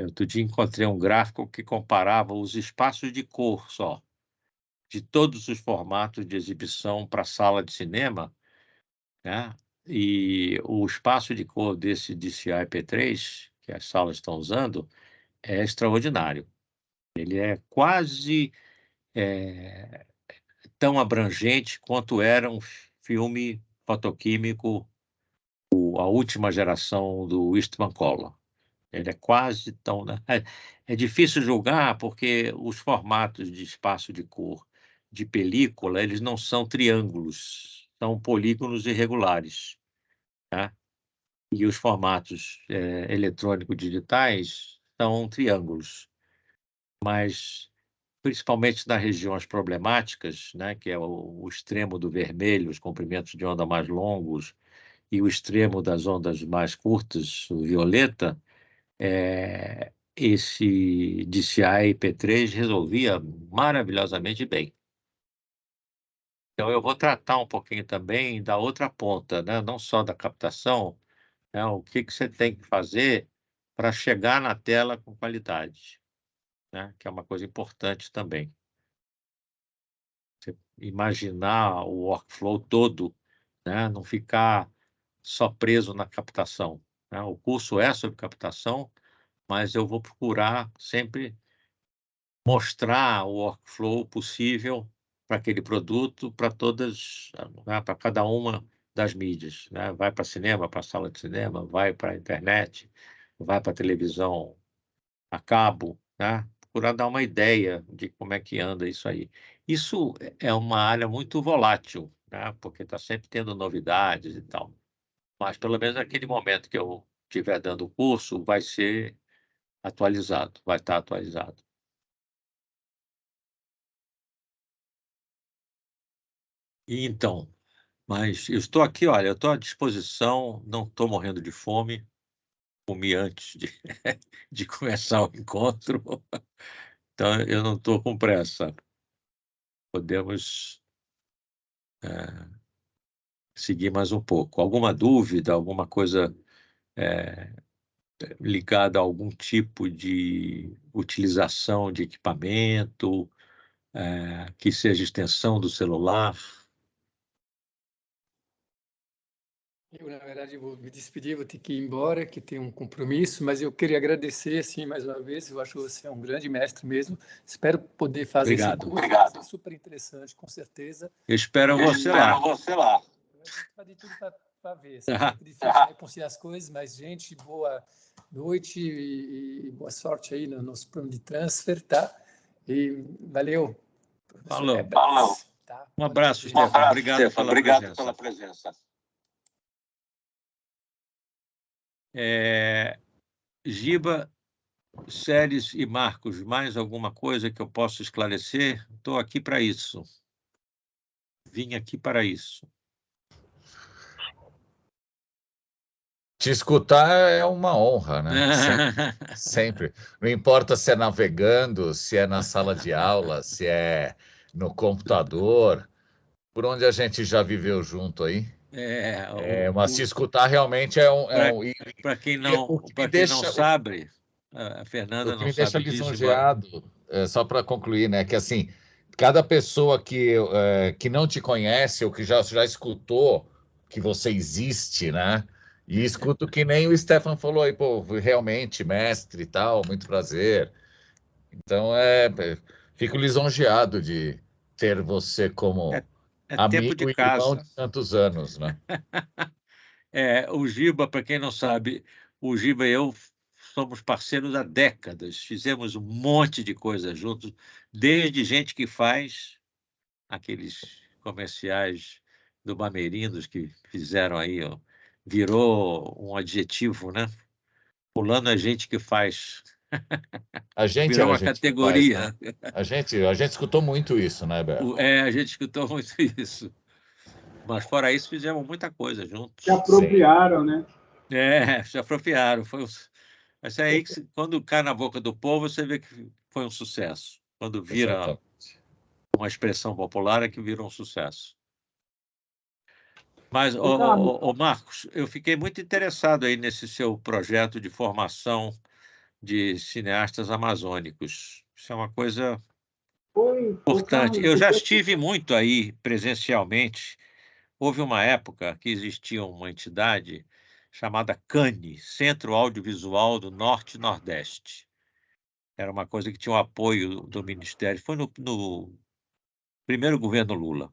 outro dia encontrei um gráfico que comparava os espaços de cor só, de todos os formatos de exibição para sala de cinema, né? E o espaço de cor desse DCI P3, que as salas estão usando, é extraordinário. Ele é quase tão abrangente quanto era um filme fotoquímico, a última geração do Eastman Kolla. Ele é quase tão, né? É difícil julgar porque os formatos de espaço de cor de película, eles não são triângulos, são polígonos irregulares, tá? E os formatos eletrônicos digitais são triângulos, mas principalmente nas regiões problemáticas, né, que é o extremo do vermelho, os comprimentos de onda mais longos, e o extremo das ondas mais curtas, o violeta, esse DCI P3 resolvia maravilhosamente bem. Então, eu vou tratar um pouquinho também da outra ponta, né? Não só da captação, né? O que você tem que fazer para chegar na tela com qualidade, né? Que é uma coisa importante também. Você imaginar o workflow todo, né? Não ficar só preso na captação, né? O curso é sobre captação, mas eu vou procurar sempre mostrar o workflow possível para aquele produto, para todas, né, para cada uma das mídias, né? Vai para cinema, para sala de cinema, vai para a internet, vai para a televisão a cabo, né? Procurar dar uma ideia de como é que anda isso aí. Isso é uma área muito volátil, né? Porque está sempre tendo novidades e tal. Mas pelo menos naquele momento que eu estiver dando o curso, vai ser atualizado, vai estar atualizado. E então, mas eu estou aqui, olha, eu estou à disposição, não estou morrendo de fome, comi antes de começar o encontro, então eu não estou com pressa. Podemos seguir mais um pouco. Alguma dúvida, alguma coisa ligada a algum tipo de utilização de equipamento, que seja extensão do celular? Eu, na verdade, vou me despedir, vou ter que ir embora, que tenho um compromisso, mas eu queria agradecer, assim, mais uma vez, eu acho que você é um grande mestre mesmo, espero poder fazer esse Obrigado. curso, obrigado. Super interessante, com certeza. Eu espero você lá. A gente vai tudo para ver, assim, é muito difícil, né, conciliar as coisas, mas, gente, boa noite e boa sorte aí no nosso plano de transfer, tá? E valeu. Falou. Tá? Um abraço, Stefan. Obrigado pela presença. Giba, Séries e Marcos, mais alguma coisa que eu possa esclarecer? Estou aqui para isso. Vim aqui para isso. Te escutar é uma honra, né? Sempre, sempre. Não importa se é navegando, se é na sala de aula, se é no computador, por onde a gente já viveu junto aí. Mas se escutar realmente Para quem não sabe, a Fernanda não sabe disso. O que me deixa lisonjeado, só para concluir, né? Que assim, cada pessoa que não te conhece ou que já escutou que você existe, né? E escuto que nem o Stefan falou aí, pô, realmente, mestre e tal, muito prazer. Então, fico lisonjeado de ter você como É tempo de amigo e irmão casa. de tantos anos, né? O Giba, para quem não sabe, o Giba e eu somos parceiros há décadas, fizemos um monte de coisa juntos, desde gente que faz aqueles comerciais do Bamerindos que fizeram aí, ó, virou um adjetivo, né? Fulano é gente que faz, A gente virou era uma gente que faz, né? categoria. A gente escutou muito isso, né, Ber? A gente escutou muito isso. Mas fora isso, fizemos muita coisa Se juntos. apropriaram, né? Se apropriaram. Mas é aí que, quando cai na boca do povo, você vê que foi um sucesso. Quando vira Exatamente. uma expressão popular, é que vira um sucesso. Mas, Carlos, Marcos, eu fiquei muito interessado aí nesse seu projeto de formação de cineastas amazônicos. Isso é uma coisa importante. Carlos, Eu já porque estive muito aí presencialmente. Houve uma época que existia uma entidade chamada CANE, Centro Audiovisual do Norte e Nordeste. Era uma coisa que tinha o apoio do Ministério. Foi no primeiro governo Lula,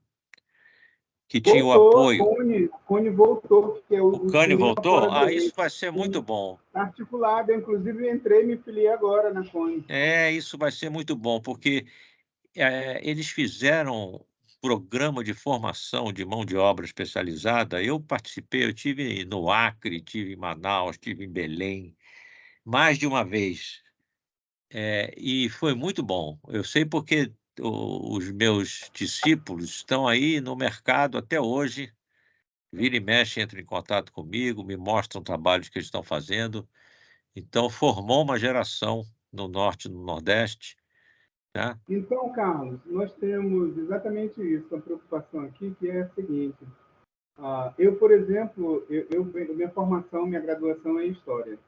que tinha o voltou, apoio. Cone voltou, que é O o CANE cinema voltou? fora do Isso eixo. vai ser muito bom. Está articulado, inclusive entrei e me filiei agora na Cone. Isso vai ser muito bom, porque eles fizeram um programa de formação de mão de obra especializada. Eu participei, eu tive no Acre, tive em Manaus, tive em Belém, mais de uma vez. E foi muito bom. Eu sei porque os meus discípulos estão aí no mercado até hoje, vira e mexe, entram em contato comigo, me mostram trabalhos que eles estão fazendo. Então, formou uma geração no Norte e no Nordeste, né? Então, Carlos, nós temos exatamente isso, uma preocupação aqui, que é a seguinte. Eu, por exemplo, minha formação, minha graduação é em História.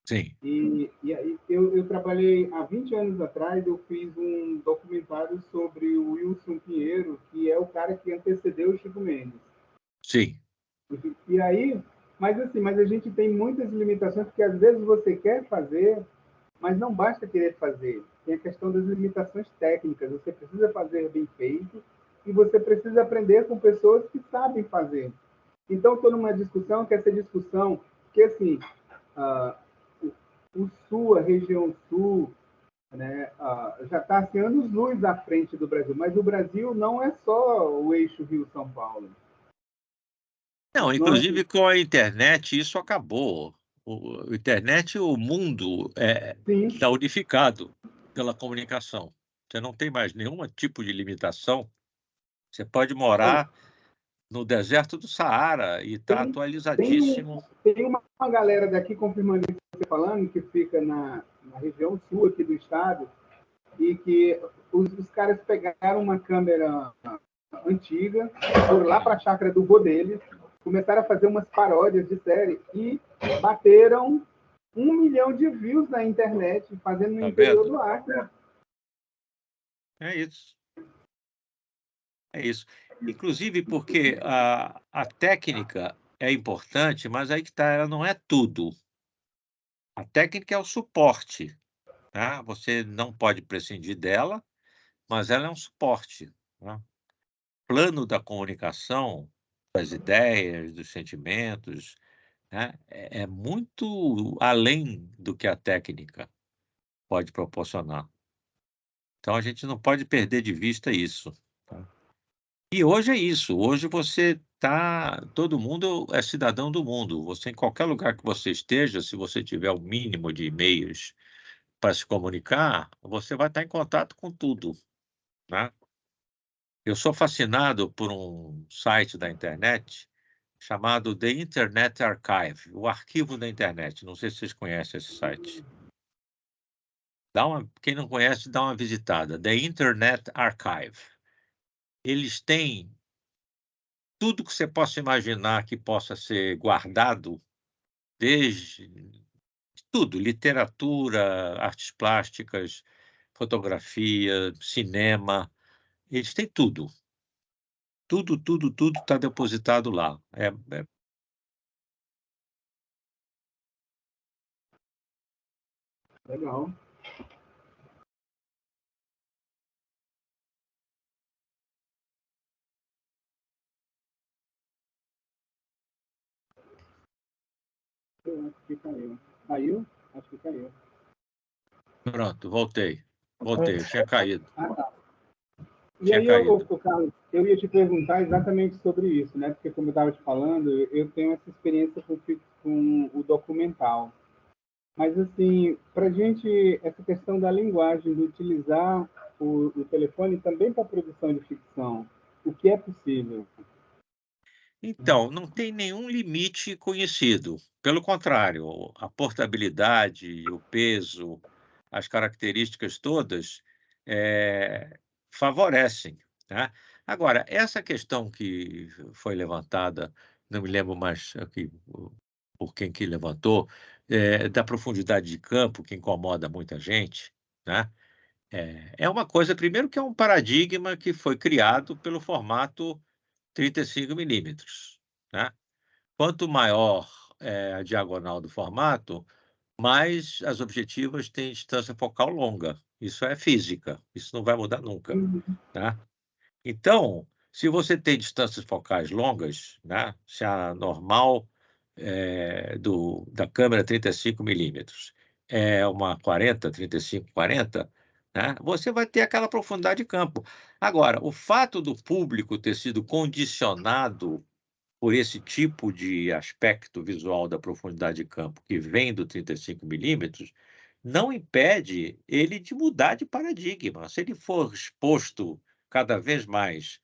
Sim, E aí eu trabalhei, há 20 anos atrás, eu fiz um documentário sobre o Wilson Pinheiro, que é o cara que antecedeu o Chico Mendes. sim. E aí, mas a gente tem muitas limitações, porque às vezes você quer fazer, mas não basta querer fazer. Tem a questão das limitações técnicas. Você precisa fazer bem feito e você precisa aprender com pessoas que sabem fazer. Então, estou numa discussão, que essa discussão, que assim, o Sul, a região Sul, né, já está assim, anos-luz à frente do Brasil, mas o Brasil não é só o eixo Rio-São Paulo. Não, Nós, inclusive com a internet isso acabou. A internet, o mundo sim, está unificado pela comunicação. Você não tem mais nenhum tipo de limitação. Você pode morar no deserto do Saara e está atualizadíssimo. tem uma galera daqui, confirmando isso que você falando, que fica na região sul aqui do estado, e que os caras pegaram uma câmera antiga, foram lá para a chácara do vô deles, começaram a fazer umas paródias de série e bateram 1 milhão de views na internet, fazendo no Tá interior vendo? do Acre. É isso. É isso. Inclusive porque a técnica é importante, mas aí que está, ela não é tudo. A técnica é o suporte, tá? Você não pode prescindir dela, mas ela é um suporte, né? Plano da comunicação, das ideias, dos sentimentos, né, é muito além do que a técnica pode proporcionar. Então a gente não pode perder de vista isso, tá. E hoje é isso, hoje todo mundo é cidadão do mundo, você em qualquer lugar que você esteja, se você tiver o mínimo de meios para se comunicar, você vai estar em contato com tudo, né. Eu sou fascinado por um site da internet chamado The Internet Archive, o arquivo da internet. Não sei se vocês conhecem esse site. Quem não conhece, dá uma visitada. The Internet Archive. Eles têm tudo que você possa imaginar que possa ser guardado, desde tudo, literatura, artes plásticas, fotografia, cinema. Eles têm tudo. Tudo, tudo, tudo está depositado lá. Legal. Eu acho que caiu. Caiu? Acho que caiu. Pronto, voltei. Voltei, eu tinha caído. Ah, tá. E Tinha aí, caído. Carlos, eu ia te perguntar exatamente sobre isso, né? Porque, como eu estava te falando, eu tenho essa experiência com o documental. Mas, assim, para a gente, essa questão da linguagem, de utilizar o telefone também para produção de ficção, o que é possível? Então, não tem nenhum limite conhecido. Pelo contrário, a portabilidade, o peso, as características todas favorecem, tá? Agora, essa questão que foi levantada, não me lembro mais aqui por quem que levantou, da profundidade de campo, que incomoda muita gente, né? É uma coisa, primeiro, que é um paradigma que foi criado pelo formato 35 milímetros, né? Quanto maior a diagonal do formato, mais as objetivas têm distância focal longa. Isso é física, isso não vai mudar nunca, tá? Então, se você tem distâncias focais longas, né, se a normal da câmera 35 milímetros é uma 40, 35, 40, né, você vai ter aquela profundidade de campo. Agora, o fato do público ter sido condicionado por esse tipo de aspecto visual da profundidade de campo que vem do 35 milímetros, não impede ele de mudar de paradigma. Se ele for exposto cada vez mais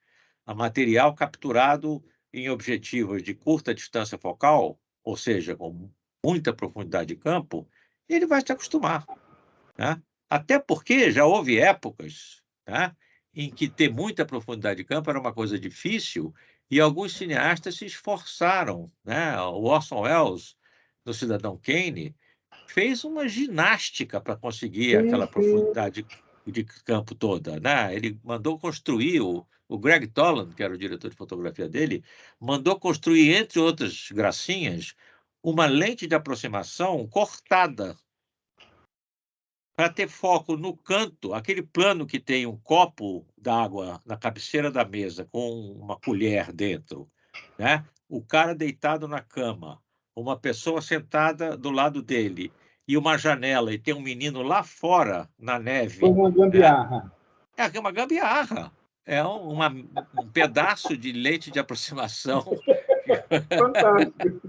a material capturado em objetivos de curta distância focal, ou seja, com muita profundidade de campo, ele vai se acostumar, né? Até porque já houve épocas, tá, em que ter muita profundidade de campo era uma coisa difícil e alguns cineastas se esforçaram, né? O Orson Welles, no Cidadão Kane, fez uma ginástica para conseguir Sim, aquela sim. profundidade de campo toda, né? Ele mandou construir o Greg Toland, que era o diretor de fotografia dele, mandou construir, entre outras gracinhas, uma lente de aproximação cortada para ter foco no canto, aquele plano que tem um copo d'água na cabeceira da mesa com uma colher dentro, né? O cara deitado na cama, uma pessoa sentada do lado dele e uma janela e tem um menino lá fora na Foi neve, uma né? gambiarra. É uma gambiarra. É um pedaço de lente de aproximação Fantástico.